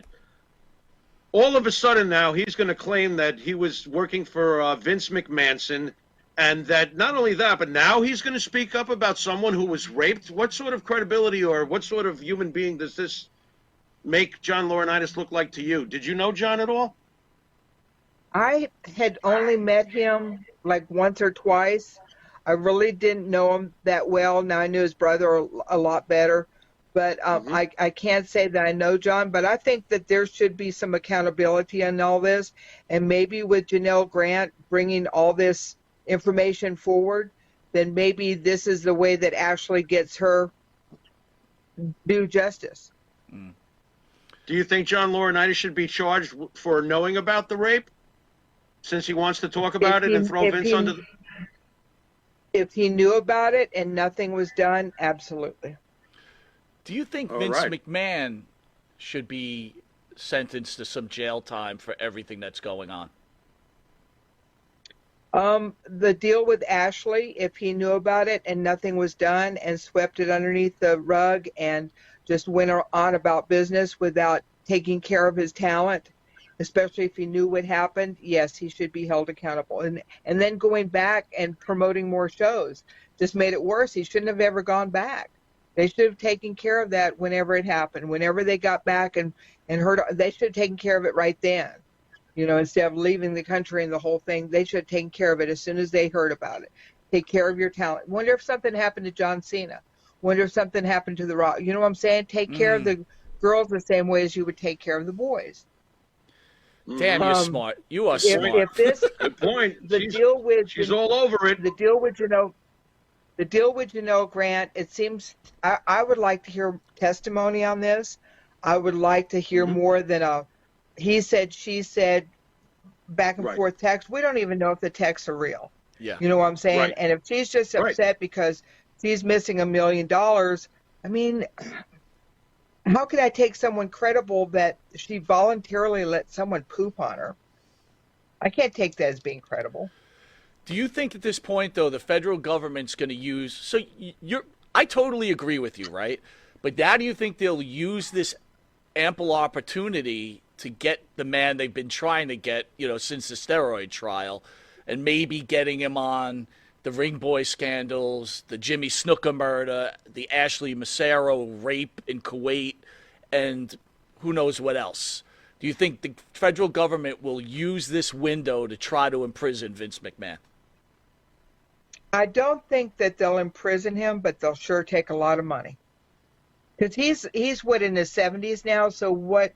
all of a sudden now he's going to claim that he was working for Vince McMahon, and that not only that, but now he's going to speak up about someone who was raped? What sort of credibility or what sort of human being does this make John Laurinaitis look like to you? Did you know John at all? I had only met him once or twice. I really didn't know him that well. Now I knew his brother a lot better, but I can't say that I know John. But I think that there should be some accountability in all this, and maybe with Janelle Grant bringing all this information forward, then maybe this is the way that Ashley gets her due justice. Do you think John Laurinaitis should be charged for knowing about the rape, since he wants to talk about it and throw Vince under the... If he knew about it and nothing was done, absolutely. Do you think Vince McMahon should be sentenced to some jail time for everything that's going on? The deal with Ashley, if he knew about it and nothing was done and swept it underneath the rug and just went on about business without taking care of his talent, especially if he knew what happened, yes, he should be held accountable. And then going back and promoting more shows just made it worse. He shouldn't have ever gone back. They should have taken care of that whenever it happened. Whenever they got back and heard, they should have taken care of it right then. Instead of leaving the country and the whole thing, they should have taken care of it as soon as they heard about it. Take care of your talent. Wonder if something happened to John Cena. Wonder if something happened to The Rock. You know what I'm saying? Take care of the girls the same way as you would take care of the boys. Damn, you're smart. You are smart. If this, good point. She's all over it. The deal with Janelle Grant, it seems I would like to hear testimony on this. I would like to hear more than a he said, she said, back and forth text. We don't even know if the texts are real. Yeah. You know what I'm saying? Right. And if she's just upset because she's missing $1 million, I mean, how could I take someone credible that she voluntarily let someone poop on her? I can't take that as being credible. Do you think at this point, though, the federal government's going to use... So I totally agree with you, right? But now do you think they'll use this ample opportunity to get the man they've been trying to get, since the steroid trial, and maybe getting him on the Ring Boy scandals, the Jimmy Snuka murder, the Ashley Massaro rape in Kuwait, and who knows what else? Do you think the federal government will use this window to try to imprison Vince McMahon? I don't think that they'll imprison him, but they'll sure take a lot of money. Because he's in his 70s now, so what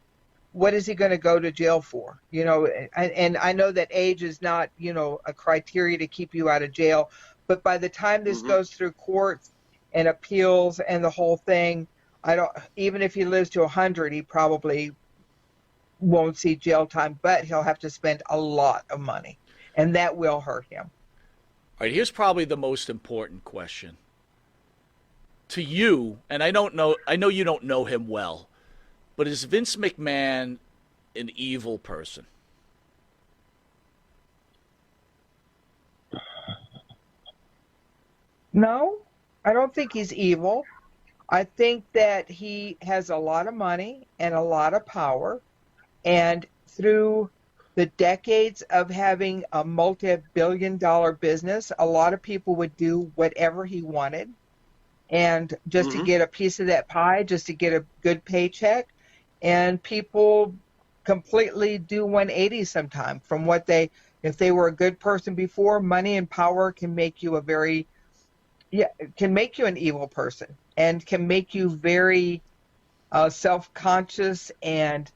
what is he going to go to jail for? And I know that age is not, a criteria to keep you out of jail, but by the time this goes through courts and appeals and the whole thing, even if he lives to 100, he probably won't see jail time, but he'll have to spend a lot of money, and that will hurt him. All right, here's probably the most important question to you, and I know you don't know him well, but is Vince McMahon an evil person? No, I don't think he's evil. I think that he has a lot of money and a lot of power, and through the decades of having a multi-billion-dollar business, a lot of people would do whatever he wanted, and just to get a piece of that pie, just to get a good paycheck, and people completely do 180 sometime from what if they were a good person before. Money and power can make you can make you an evil person, and can make you very self-conscious, and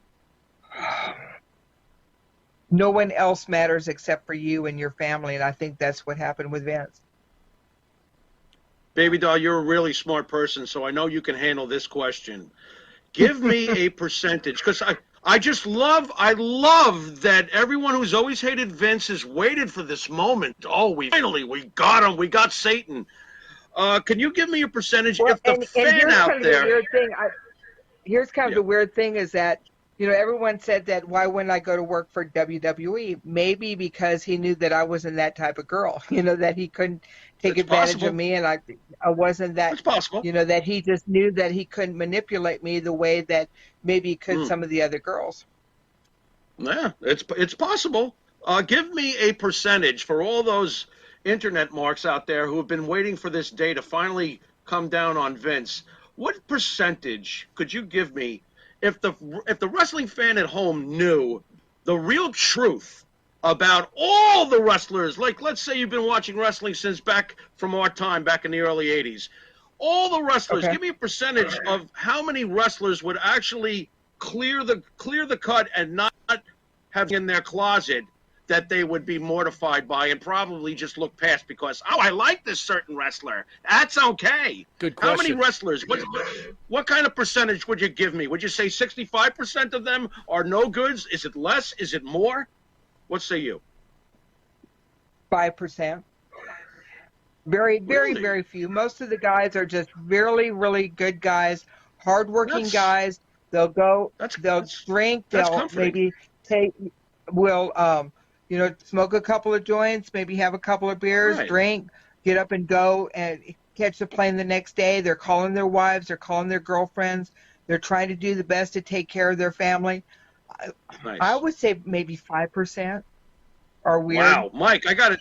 no one else matters except for you and your family. And I think that's what happened with Vince. Baby doll, you're a really smart person, so I know you can handle this question. Give me a percentage, because I love that everyone who's always hated Vince has waited for this moment. Oh, we got him. We got Satan. Can you give me a percentage if the fan out there? Here's kind of the weird thing is that, everyone said that, why wouldn't I go to work for WWE? Maybe because he knew that I wasn't that type of girl, that he couldn't take advantage of me, and I wasn't that. It's possible. That he just knew that he couldn't manipulate me the way that maybe he could some of the other girls. Yeah, it's possible. Give me a percentage for all those internet marks out there who have been waiting for this day to finally come down on Vince. What percentage could you give me if the wrestling fan at home knew the real truth about all the wrestlers? Like, let's say you've been watching wrestling since back from our time, back in the early 80s. All the wrestlers, give me a percentage of how many wrestlers would actually clear the cut and not have in their closet that they would be mortified by and probably just look past because, I like this certain wrestler. That's okay. Good question. How many wrestlers? What kind of percentage would you give me? Would you say 65% of them are no goods? Is it less? Is it more? What say you? 5%. Very, very, very few. Most of the guys are just really, really good guys, hardworking guys. They'll go, they'll drink, they'll maybe smoke a couple of joints, maybe have a couple of beers, drink, get up and go and catch the plane the next day. They're calling their wives, they're calling their girlfriends. They're trying to do the best to take care of their family. I would say maybe 5% are weird. Wow, Mike, I got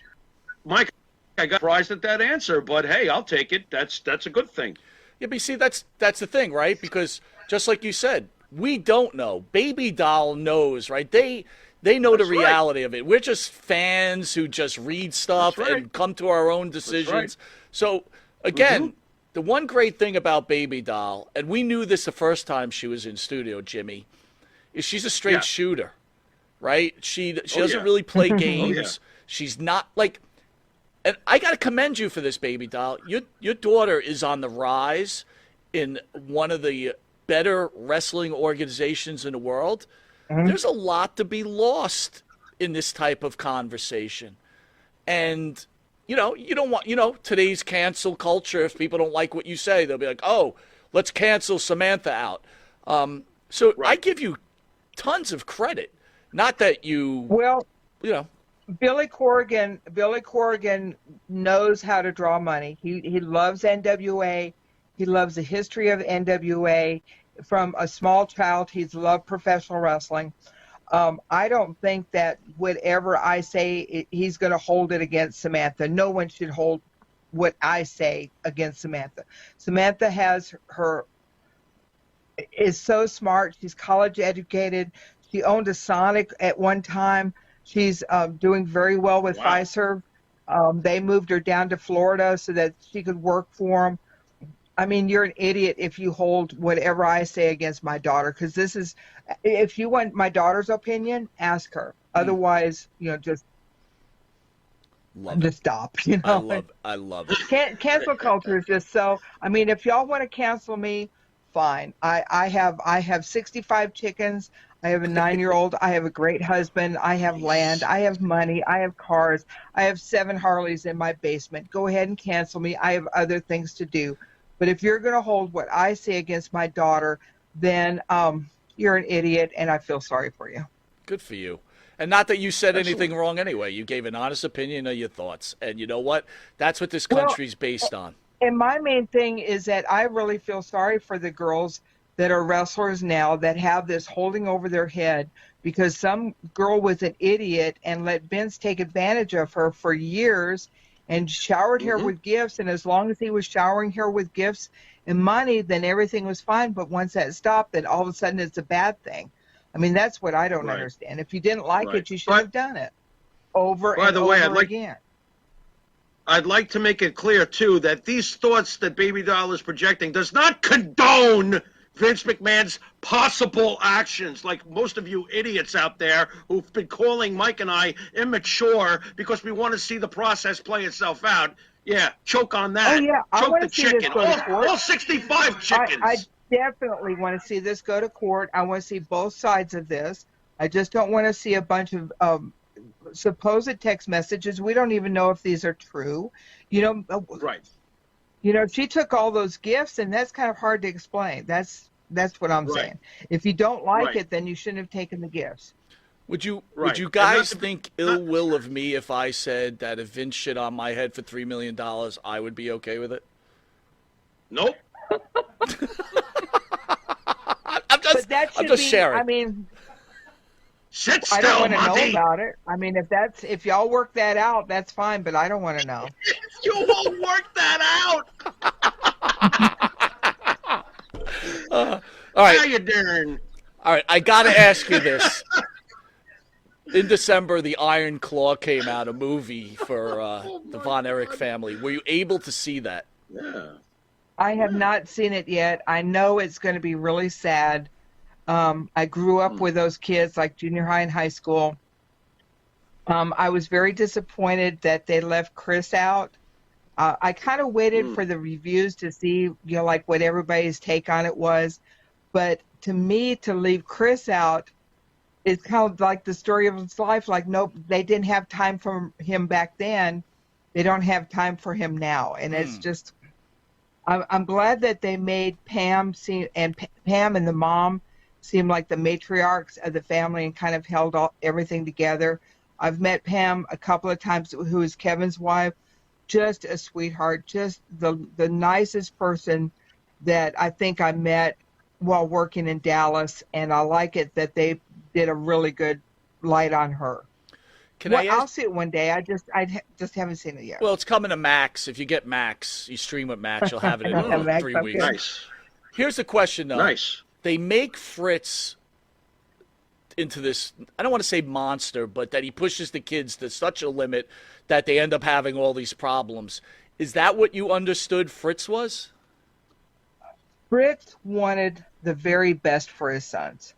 surprised at that answer, but hey, I'll take it. That's a good thing. Yeah, but you see, that's the thing, right? Because just like you said, we don't know. Baby Doll knows, right? They know the reality of it. We're just fans who just read stuff and come to our own decisions. So, again, the one great thing about Baby Doll, and we knew this the first time she was in studio, Jimmy, is she's a straight shooter, right? She doesn't really play games. She's not like, and I got to commend you for this, Baby Doll. Your daughter is on the rise in one of the better wrestling organizations in the world. There's a lot to be lost in this type of conversation. And, you don't want, today's cancel culture, if people don't like what you say, they'll be like, oh, let's cancel Samantha out. I give you tons of credit. Not that Billy Corgan knows how to draw money. He loves NWA. He loves the history of NWA. From a small child, he's loved professional wrestling. I don't think that whatever I say, he's going to hold it against Samantha. No one should hold what I say against Samantha. Samantha is so smart. She's college educated. She owned a Sonic at one time. She's doing very well with Fiserv. They moved her down to Florida so that she could work for them. I mean, you're an idiot if you hold whatever I say against my daughter, because this is, if you want my daughter's opinion, ask her. Otherwise, just stop. I love it. Cancel culture is just so. I mean, if y'all want to cancel me, fine. I have 65 chickens. I have a 9-year-old. I have a great husband. I have land. I have money. I have cars. I have 7 Harleys in my basement. Go ahead and cancel me. I have other things to do. But if you're going to hold what I say against my daughter, then you're an idiot, and I feel sorry for you. Good for you. And not that you said anything wrong anyway. You gave an honest opinion of your thoughts. And you know what? That's what this country's based on. And my main thing is that I really feel sorry for the girls that are wrestlers now that have this holding over their head because some girl was an idiot and let Vince take advantage of her for years and showered her with gifts. And as long as he was showering her with gifts and money, then everything was fine. But once that stopped, then all of a sudden it's a bad thing. I mean, that's what I don't understand. If you didn't like it, you should have done it over and over again. I'd like to make it clear, too, that these thoughts that Baby Doll is projecting does not condone Vince McMahon's possible actions, like most of you idiots out there who've been calling Mike and I immature because we want to see the process play itself out. Yeah, choke on that. Oh, yeah. Choke the chicken. All 65 chickens. I definitely want to see this go to court. I want to see both sides of this. I just don't want to see a bunch of supposed text messages. We don't even know if these are true. Right. She took all those gifts, and that's kind of hard to explain. That's what I'm saying. If you don't like it, then you shouldn't have taken the gifts. Would you guys think ill will of me if I said that if Vince shit on my head for $3 million, I would be okay with it? Nope. I'm just sharing. I mean, sit still, I don't want to Monty. know about it. I mean, if y'all work that out, that's fine, but I don't want to know. You won't work that out. All right. How you doing? All right, I got to ask you this. In December, The Iron Claw came out, a movie for the Von Erich family. Were you able to see that? Yeah. I have not seen it yet. I know it's going to be really sad. I grew up with those kids, like junior high and high school. I was very disappointed that they left Chris out. I kind of waited for the reviews to see, like what everybody's take on it was. But to me, to leave Chris out is kind of like the story of his life. Like, nope, they didn't have time for him back then. They don't have time for him now. And it's just, I'm glad that they made Pam Pam and the mom seem like the matriarchs of the family and kind of held everything together. I've met Pam a couple of times, who is Kevin's wife. Just a sweetheart, just the nicest person that I think I met while working in Dallas, and I like it that they did a really good light on her. I'll see it one day. I just haven't seen it yet. Well, it's coming to Max. If you get Max, you stream with Max, you'll have it in 3 weeks. Nice. Here's the question, though. Nice. They make Fritz into this, I don't want to say monster, but that he pushes the kids to such a limit that they end up having all these problems. Is that what you understood Fritz was? Fritz wanted the very best for his sons.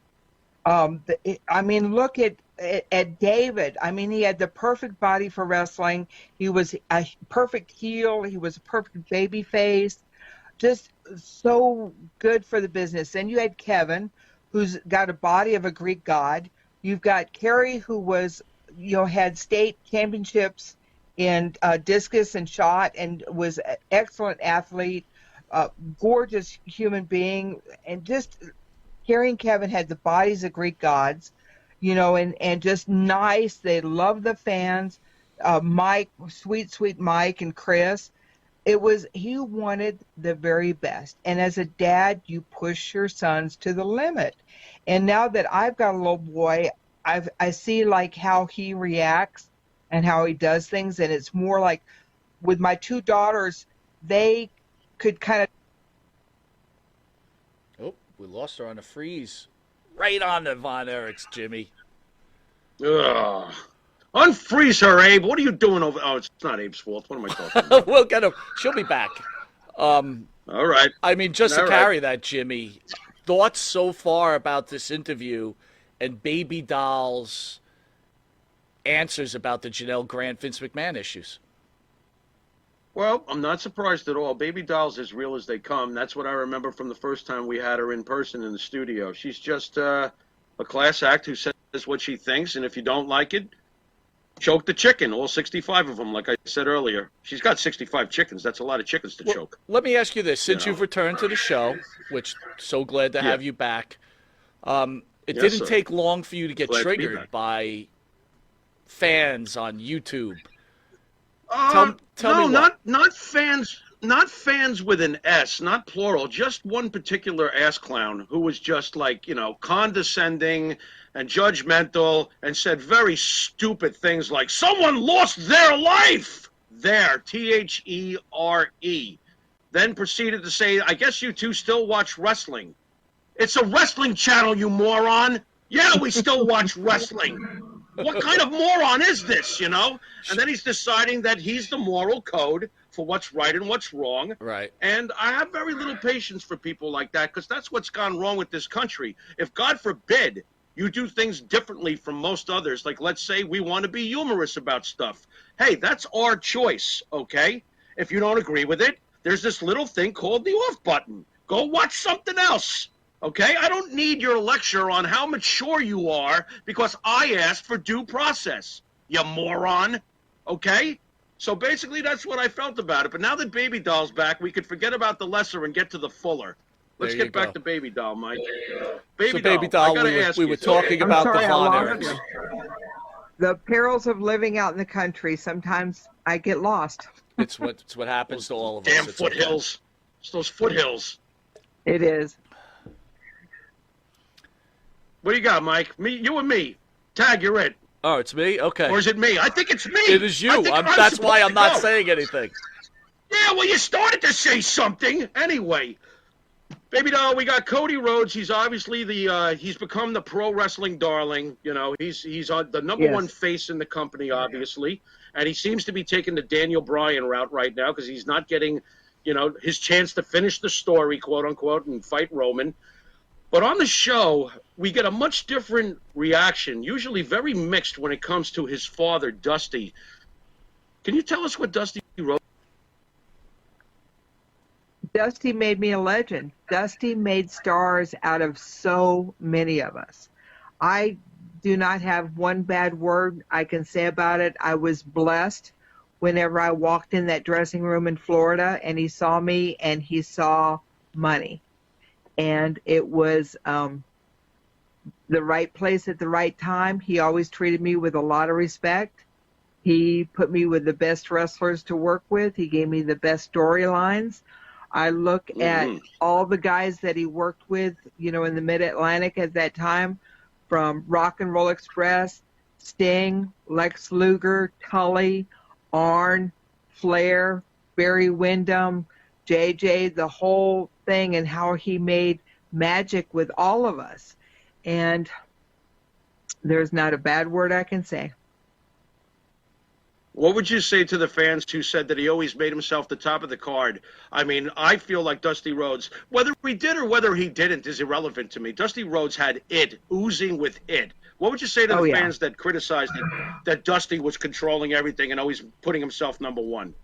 I mean, look at David. I mean, he had the perfect body for wrestling. He was a perfect heel. He was a perfect baby face. Just so good for the business. Then you had Kevin, who's got a body of a Greek god. You've got Kerry, who was, had state championships in discus and shot and was an excellent athlete, gorgeous human being. And just Kerry and Kevin had the bodies of Greek gods, and just nice. They loved the fans. Mike, sweet Mike and Chris. He wanted the very best. And as a dad, you push your sons to the limit. And now that I've got a little boy, I see like how he reacts and how he does things. And it's more like with my 2 daughters, they could kind of. Oh, we lost her on a freeze. Right on the Von Erichs, Jimmy. Ugh. Unfreeze her, Abe. What are you doing over? Oh, it's not Abe's fault. What am I talking about? We'll get her. She'll be back. All right. I mean, just to All carry that, Jimmy, thoughts so far about this interview and Baby Doll's answers about the Janelle Grant, Vince McMahon issues? Well, I'm not surprised at all. Baby Doll's as real as they come. That's what I remember from the first time we had her in person in the studio. She's just a class act who says what she thinks, and if you don't like it, choke the chicken, all 65 of them, like I said earlier. She's got 65 chickens. That's a lot of chickens to choke. Let me ask you this. Since you've returned to the show, which so glad to have you back, it didn't take long for you to get triggered by fans on YouTube. Tell me not fans. Not fans with an S, not plural, just one particular ass clown who was just like, condescending and judgmental and said very stupid things like, someone lost their life there, T-H-E-R-E. Then proceeded to say, I guess you two still watch wrestling. It's a wrestling channel, you moron. Yeah, we still watch wrestling. What kind of moron is this, And then he's deciding that he's the moral code for what's right and what's wrong. Right. And I have very little patience for people like that because that's what's gone wrong with this country. If, God forbid, you do things differently from most others, like let's say we want to be humorous about stuff. Hey, that's our choice, okay? If you don't agree with it, there's this little thing called the off button. Go watch something else. Okay, I don't need your lecture on how mature you are because I asked for due process, you moron. Okay? So basically that's what I felt about it. But now that Baby Doll's back, we could forget about the lesser and get to the fuller. Let's get back to Baby Doll, Mike. Baby Doll, we were talking about the Von Erichs. The perils of living out in the country. Sometimes I get lost. It's what happens to all of us. Damn foothills. It's those foothills. It is. What do you got, Mike? You and me. Tag, you're it. Oh, it's me? Okay. Or is it me? I think it's me. It is you. That's why I'm not saying anything. Yeah, well, you started to say something. Anyway, Baby Doll, we got Cody Rhodes. He's obviously he's become the pro wrestling darling. He's on the number one face in the company, obviously. And he seems to be taking the Daniel Bryan route right now because he's not getting, his chance to finish the story, quote unquote, and fight Roman. But on the show, we get a much different reaction, usually very mixed when it comes to his father, Dusty. Can you tell us what Dusty wrote? Dusty made me a legend. Dusty made stars out of so many of us. I do not have one bad word I can say about it. I was blessed whenever I walked in that dressing room in Florida and he saw me and he saw money. And it was the right place at the right time. He always treated me with a lot of respect. He put me with the best wrestlers to work with. He gave me the best storylines. I look at all the guys that he worked with, in the Mid-Atlantic at that time, from Rock and Roll Express, Sting, Lex Luger, Tully, Arn, Flair, Barry Windham, JJ, the whole thing, and how he made magic with all of us. And there's not a bad word I can say. What would you say to the fans who said that he always made himself the top of the card? I mean, I feel like Dusty Rhodes, whether he did or whether he didn't is irrelevant to me. Dusty Rhodes had it, oozing with it. What would you say to the fans that criticized it, that Dusty was controlling everything and always putting himself number one?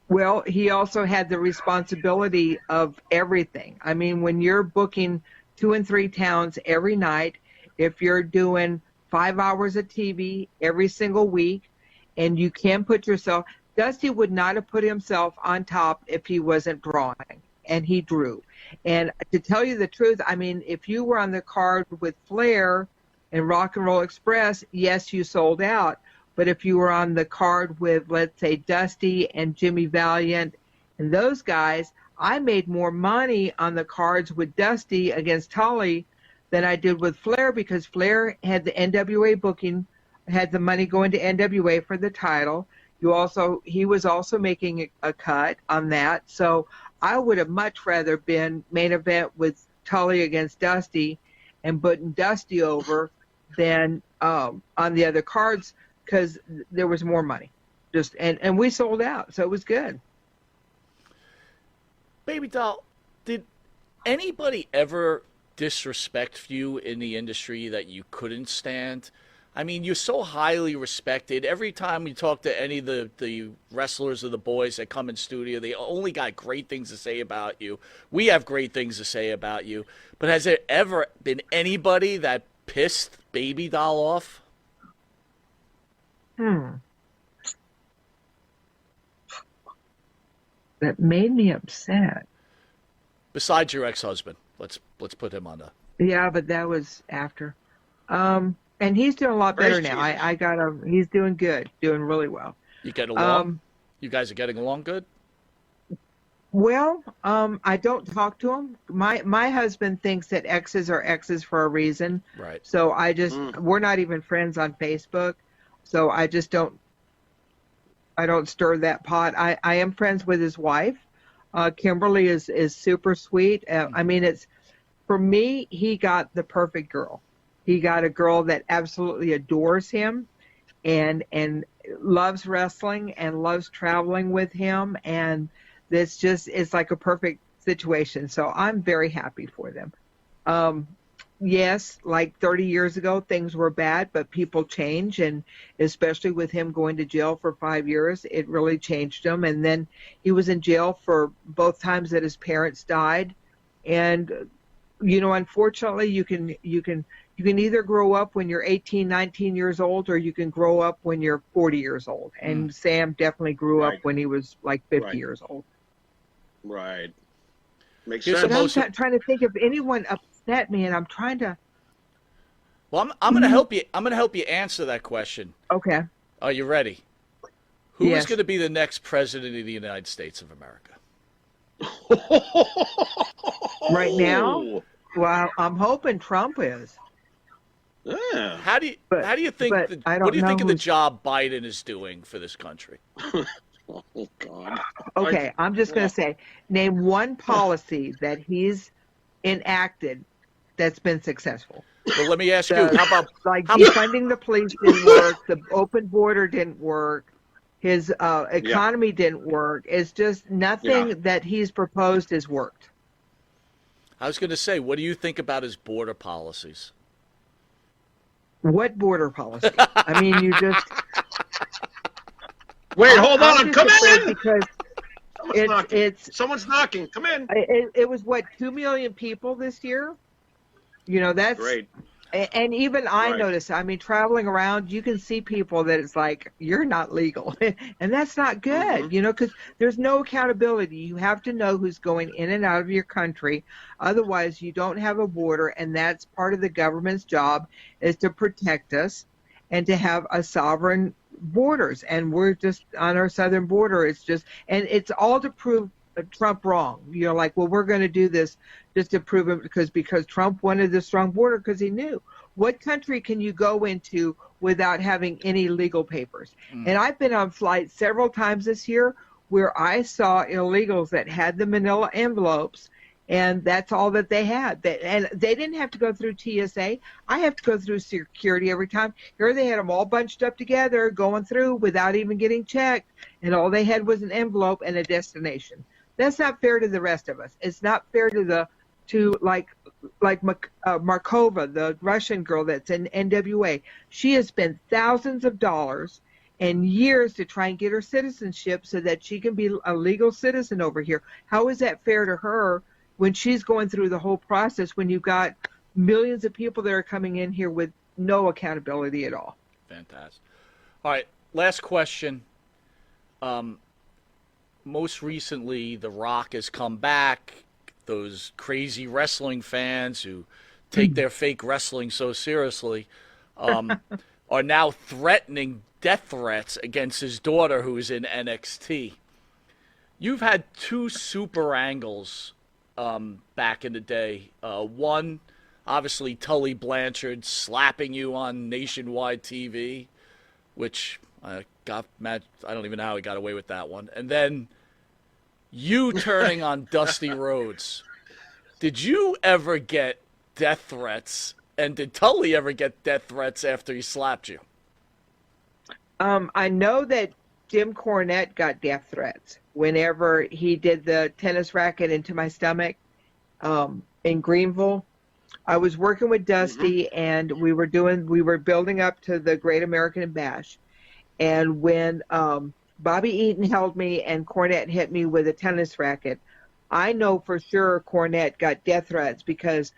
Well, he also had the responsibility of everything. I mean, when you're booking 2 and 3 towns every night, if you're doing 5 hours of TV every single week, and you can put yourself, Dusty would not have put himself on top if he wasn't drawing, and he drew. And to tell you the truth, I mean, if you were on the card with Flair and Rock and Roll Express, yes, you sold out. But if you were on the card with, let's say, Dusty and Jimmy Valiant and those guys, I made more money on the cards with Dusty against Tully than I did with Flair because Flair had the NWA booking, had the money going to NWA for the title. He was also making a cut on that. So I would have much rather been main event with Tully against Dusty and putting Dusty over than on the other cards, because there was more money. And we sold out, so it was good. Baby Doll, did anybody ever disrespect you in the industry that you couldn't stand? I mean, you're so highly respected. Every time we talk to any of the wrestlers or the boys that come in studio, they only got great things to say about you. We have great things to say about you. But has there ever been anybody that pissed Baby Doll off? That made me upset. Besides your ex-husband. Let's put him on the... Yeah, but that was after. And he's doing a lot better now. I got him. He's doing good, doing really well. You get along? You guys are getting along good? Well, I don't talk to him. My husband thinks that exes are exes for a reason. Right. So I just we're not even friends on Facebook. So I just don't stir that pot. I am friends with his wife. Kimberly is super sweet. I mean, it's for me, he got the perfect girl. He got a girl that absolutely adores him and loves wrestling and loves traveling with him. And it's like a perfect situation. So I'm very happy for them. Yes, like 30 years ago, things were bad, but people change. And especially with him going to jail for 5 years, it really changed him. And then he was in jail for both times that his parents died. And, unfortunately, you can either grow up when you're 18, 19 years old, or you can grow up when you're 40 years old. And Sam definitely grew up when he was like 50 years old. Right. Makes Here's sense. I'm trying to think of anyone upset me, and I'm trying to. Well, I'm going to help you. I'm going to help you answer that question. Okay. Are you ready? Who is Yes. going to be the next president of the United States of America? Right now? Well, I'm hoping Trump is. Yeah. How do you think? but I don't What do you think know of the who's- job Biden is doing for this country? Oh, God. Okay, I'm just going to say, name one policy that he's enacted that's been successful. Well, let me ask you. The- How about Like how about- defunding the police didn't work. The open border didn't work. His economy didn't work. It's just nothing that he's proposed has worked. I was going to say, what do you think about his border policies? What border policy? I mean, you just. Wait, hold I'm on. just Come afraid in. Because Someone's knocking. it's Someone's knocking. Come in. it was what 2 million people this year. That's Great. And even I Right. notice. I mean, traveling around, you can see people that it's like you're not legal, and that's not good. Because there's no accountability. You have to know who's going in and out of your country. Otherwise, you don't have a border, and that's part of the government's job is to protect us and to have a sovereign borders. And we're just on our southern border. And it's all to prove Trump wrong. Like, well, we're going to do this just to prove him because Trump wanted the strong border because he knew. What country can you go into without having any legal papers? And I've been on flights several times this year where I saw illegals that had the manila envelopes, and that's all that they had. And they didn't have to go through TSA. I have to go through security every time. Here they had them all bunched up together, going through without even getting checked, and all they had was an envelope and a destination. That's not fair to the rest of us. It's not fair to Markova, the Russian girl that's in NWA. She has spent thousands of dollars and years to try and get her citizenship so that she can be a legal citizen over here. How is that fair to her when she's going through the whole process when you've got millions of people that are coming in here with no accountability at all? Fantastic. All right, last question. Most recently, The Rock has come back. Those crazy wrestling fans who take their fake wrestling so seriously are now threatening death threats against his daughter who is in NXT. You've had two super angles back in the day. One, obviously, Tully Blanchard slapping you on nationwide TV, which got mad. I don't even know how he got away with that one. And then you turning on Dusty Rhodes. Did you ever get death threats? And did Tully ever get death threats after he slapped you? I know that Jim Cornette got death threats whenever he did the tennis racket into my stomach in Greenville. I was working with Dusty, and we were building up to the Great American Bash. And when Bobby Eaton held me and Cornette hit me with a tennis racket, I know for sure Cornette got death threats, because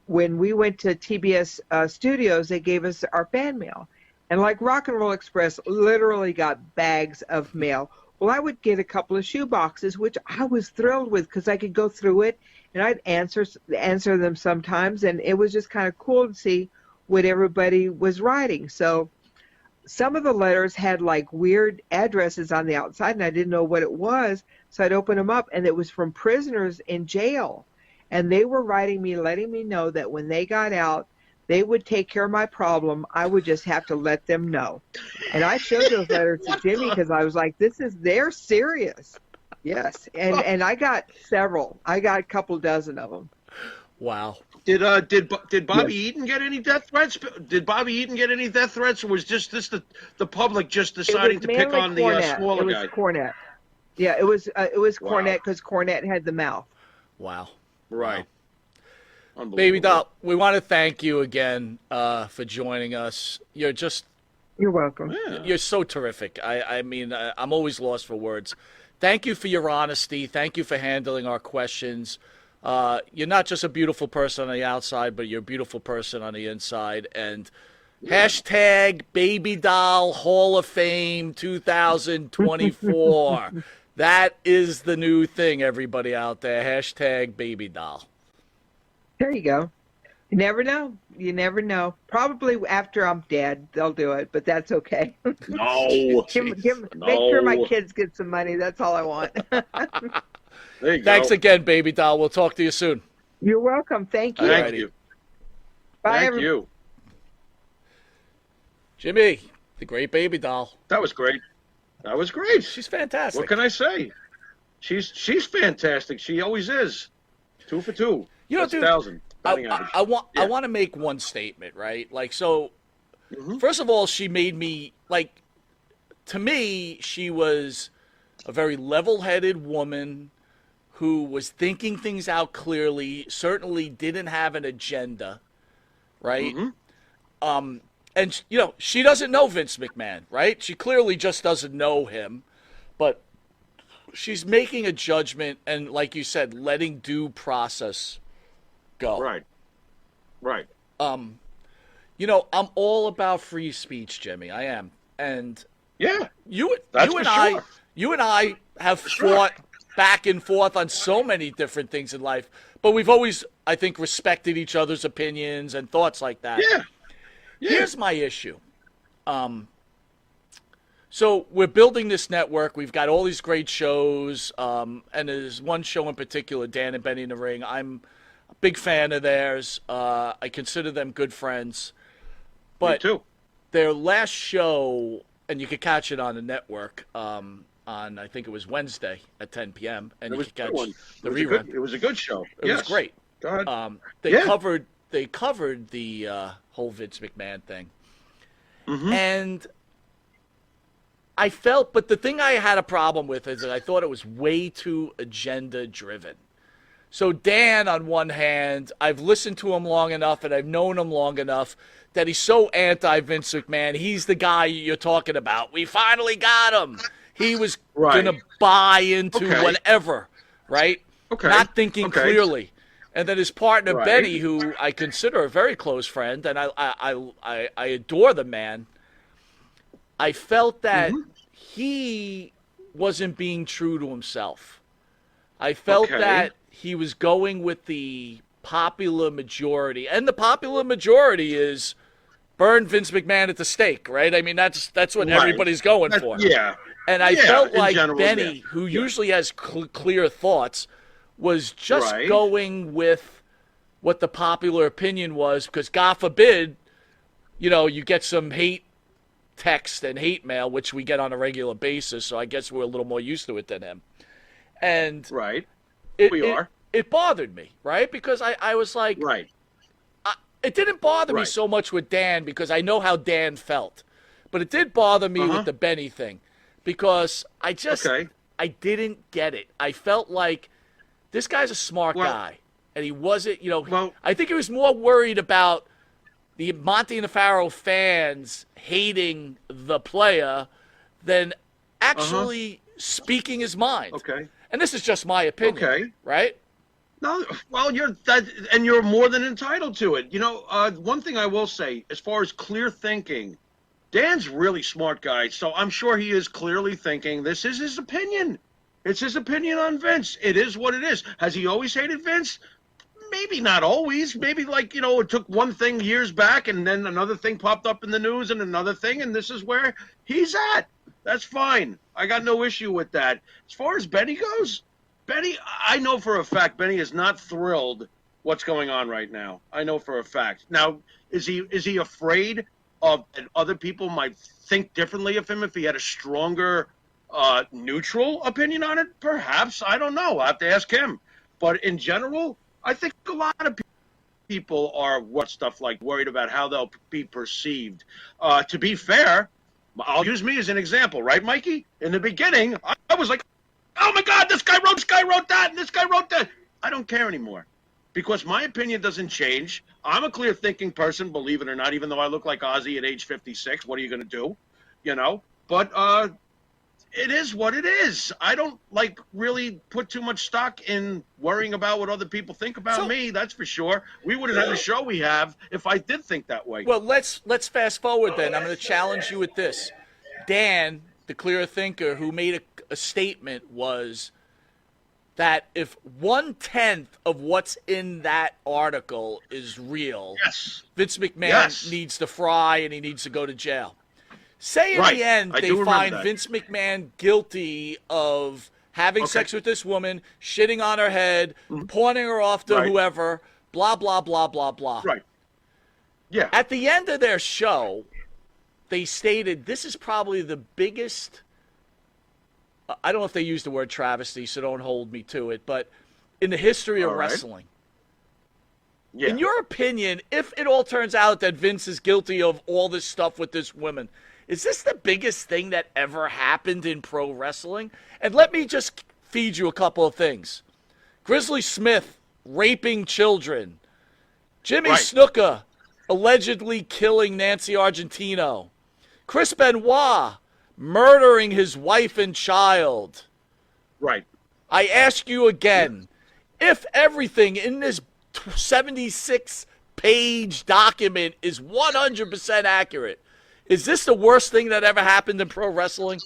when we went to TBS studios, they gave us our fan mail. And like Rock and Roll Express literally got bags of mail. Well, I would get a couple of shoe boxes, which I was thrilled with because I could go through it and I'd answer them sometimes. And it was just kind of cool to see what everybody was writing. So some of the letters had like weird addresses on the outside, and I didn't know what it was. So I'd open them up, and it was from prisoners in jail. And they were writing me, letting me know that when they got out, they would take care of my problem. I would just have to let them know. And I showed those letters to Jimmy because I was like, they're serious. Yes. And I got several. I got a couple dozen of them. Wow. Did Bobby Eaton get any death threats? Did Bobby Eaton get any death threats, or was just this the public just deciding to pick on the smaller guy? It was Cornette. Yeah, it was Cornette, because Cornette had the mouth. Wow. Right. Baby doll, we want to thank you again for joining us. You're welcome. You're so terrific. I mean, I'm always lost for words. Thank you for your honesty. Thank you for handling our questions. You're not just a beautiful person on the outside, but you're a beautiful person on the inside. And hashtag Baby Doll Hall of Fame 2024. That is the new thing, everybody out there. Hashtag Baby Doll. There you go. You never know. You never know. Probably after I'm dead, they'll do it, but that's okay. No. Make sure my kids get some money. That's all I want. There you go. Thanks again, Baby Doll. We'll talk to you soon. You're welcome. Thank you. Thank you. Bye, Thank you. Jimmy, the great Baby Doll. That was great. That was great. She's fantastic. What can I say? She's fantastic. She always is. 2 for 2. You know, That's dude, 1,000. I want to make one statement, right? Like, so, first of all, she made me, like, to me, she was a very level-headed woman who was thinking things out clearly, certainly didn't have an agenda, right? And, you know, she doesn't know Vince McMahon, right? She clearly just doesn't know him, but she's making a judgment and, like you said, letting due process go. Right. You know, I'm all about free speech, Jimmy. I am. And yeah, you and I have fought back and forth on so many different things in life, but we've always, I think, respected each other's opinions and thoughts like that. Yeah. Here's my issue. So we're building this network. We've got all these great shows, and there's one show in particular, Dan and Benny in the Ring. I'm a big fan of theirs. I consider them good friends. But Me too. Their last show, and you could catch it on the network on, I think it was Wednesday at 10 p.m., and you could catch the rerun. It was a good show. It was great. Go ahead. They covered the whole Vince McMahon thing. And I felt, but the thing I had a problem with is that I thought it was way too agenda-driven. So Dan, on one hand, I've listened to him long enough and I've known him long enough that he's so anti-Vince McMahon. He's the guy you're talking about. We finally got him. He was going to buy into whatever, right? Not thinking clearly. And then his partner, Benny, who I consider a very close friend, and I adore the man, I felt that he wasn't being true to himself. I felt that he was going with the popular majority. And the popular majority is burn Vince McMahon at the stake, right? I mean, that's what everybody's going for. Yeah. And I felt like Benny, who usually has clear thoughts, was just going with what the popular opinion was, because God forbid, you know, you get some hate text and hate mail, which we get on a regular basis, so I guess we're a little more used to it than him. And it bothered me, right? Because I was like, it didn't bother me so much with Dan because I know how Dan felt. But it did bother me with the Benny thing. because I just Okay. I didn't get it. I felt like this guy's a smart guy, and he wasn't. I think he was more worried about the Monty and the Pharaoh fans hating the player than actually speaking his mind. Okay. And this is just my opinion. Okay. Right? No, well, you're more than entitled to it. One thing I will say, as far as clear thinking, Dan's really smart guy, so I'm sure he is clearly thinking this is his opinion. It's his opinion on Vince. It is what it is. Has he always hated Vince? Maybe not always. Maybe it took one thing years back and then another thing popped up in the news and another thing, and this is where he's at. That's fine. I got no issue with that. As far as Benny goes, I know for a fact Benny is not thrilled what's going on right now. I know for a fact. Now, is he afraid of that other people might think differently of him if he had a stronger neutral opinion on it? Perhaps. I don't know. I'll have to ask him. But in general, I think a lot of people are worried about how they'll be perceived. To be fair, I'll use me as an example, right, Mikey? In the beginning, I was like, oh my God, this guy wrote that, and this guy wrote that. I don't care anymore because my opinion doesn't change. I'm a clear thinking person, believe it or not, even though I look like Ozzy at age 56. What are you going to do? But it is what it is. I don't really put too much stock in worrying about what other people think about me. That's for sure. We wouldn't have the show we have if I did think that way. Well, let's fast forward then. I'm going to challenge you with this. Dan, the clear thinker who made a statement, was that if 1/10 of what's in that article is real, Vince McMahon needs to fry and he needs to go to jail. Say in the end they find Vince McMahon guilty of having sex with this woman, shitting on her head, pawning her off to whoever, blah, blah, blah, blah, blah. Right. Yeah. At the end of their show, they stated this is probably the biggest, I don't know if they used the word travesty, so don't hold me to it, but in the history of wrestling. Yeah. In your opinion, if it all turns out that Vince is guilty of all this stuff with this woman, is this the biggest thing that ever happened in pro wrestling? And let me just feed you a couple of things. Grizzly Smith raping children. Jimmy Snuka allegedly killing Nancy Argentino. Chris Benoit murdering his wife and child. Right. I ask you again, if everything in this 76-page document is 100% accurate, is this the worst thing that ever happened in pro wrestling?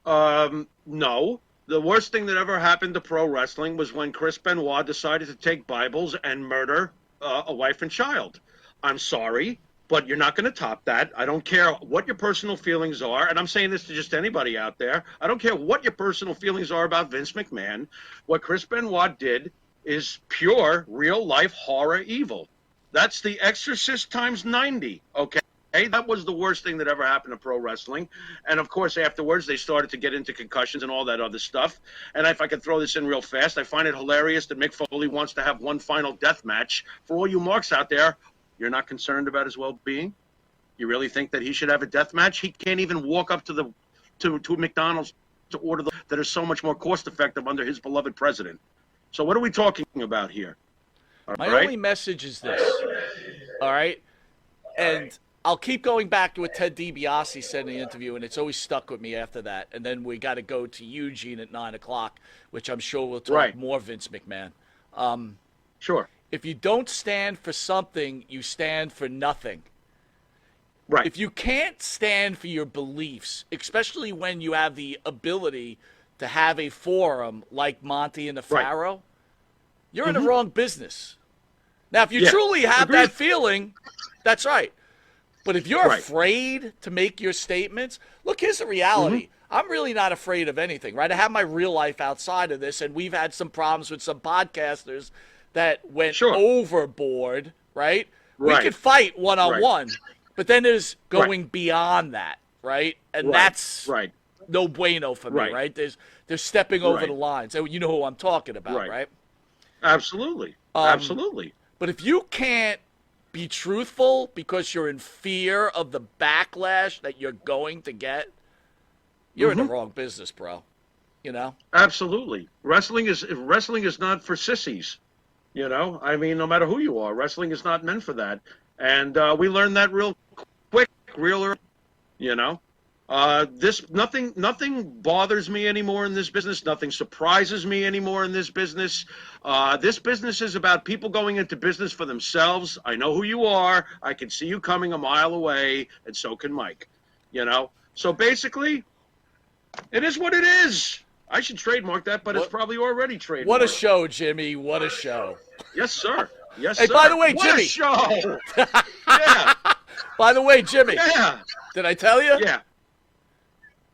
No. The worst thing that ever happened to pro wrestling was when Chris Benoit decided to take Bibles and murder a wife and child. I'm sorry, but you're not going to top that. I don't care what your personal feelings are, and I'm saying this to just anybody out there. I don't care what your personal feelings are about Vince McMahon. What Chris Benoit did is pure, real-life horror evil. That's The Exorcist times 90, okay? That was the worst thing that ever happened to pro wrestling. And, of course, afterwards, they started to get into concussions and all that other stuff. And if I could throw this in real fast, I find it hilarious that Mick Foley wants to have one final death match. For all you marks out there, you're not concerned about his well-being? You really think that he should have a death match? He can't even walk up to McDonald's to order that are so much more cost-effective under his beloved president. So what are we talking about here? My only message is this, all right? And I'll keep going back to what Ted DiBiase said in the interview, and it's always stuck with me after that. And then we got to go to Eugene at 9 o'clock, which I'm sure we'll talk more Vince McMahon. Sure. If you don't stand for something, you stand for nothing. Right. If you can't stand for your beliefs, especially when you have the ability to have a forum like Monty and the Pharaoh, you're in the wrong business. Now, if you truly have that feeling, that's right. But if you're afraid to make your statements, look, here's the reality. I'm really not afraid of anything, right? I have my real life outside of this, and we've had some problems with some podcasters that went overboard, right? We could fight one-on-one, but then there's going beyond that, right? And that's no bueno for me, right? They're stepping over the line. So you know who I'm talking about, right? Absolutely. Absolutely. But if you can't be truthful because you're in fear of the backlash that you're going to get, you're in the wrong business, bro. You know? Absolutely. Wrestling is not for sissies. You know, I mean, no matter who you are, wrestling is not meant for that. And we learned that real quick, real early. You know, nothing bothers me anymore in this business. Nothing surprises me anymore in this business. This business is about people going into business for themselves. I know who you are. I can see you coming a mile away, and so can Mike. You know, so basically, it is what it is. I should trademark that, but it's probably already trademarked. What a show, Jimmy. What a show. Yes, sir. Yes, hey, sir. by the way, what Jimmy. A show. Yeah. By the way, Jimmy. Yeah. Did I tell you? Yeah.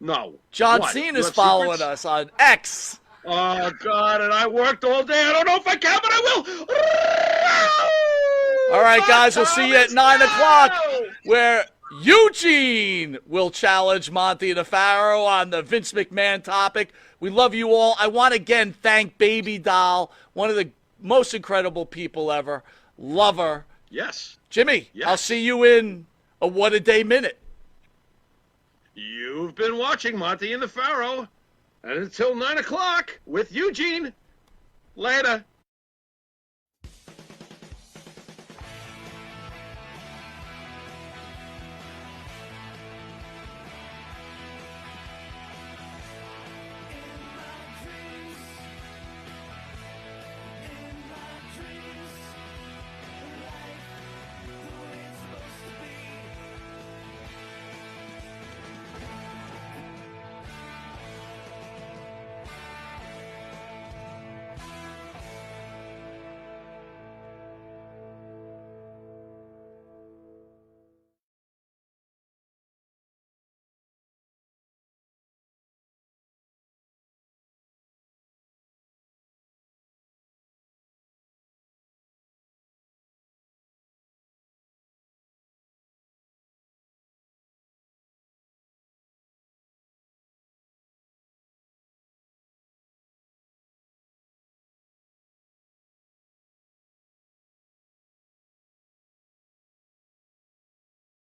No. John What? Cena's following us on X. Oh, God, and I worked all day. I don't know if I can, but I will. All right, guys, we'll see you at 9 o'clock, where Eugene will challenge Monty the Pharaoh on the Vince McMahon topic. We love you all. I want to again thank Baby Doll, one of the most incredible people ever. Love her. Yes. Jimmy, Yes. I'll see you in a What a Day Minute. You've been watching Monty and the Pharaoh. And until 9 o'clock with Eugene. Later.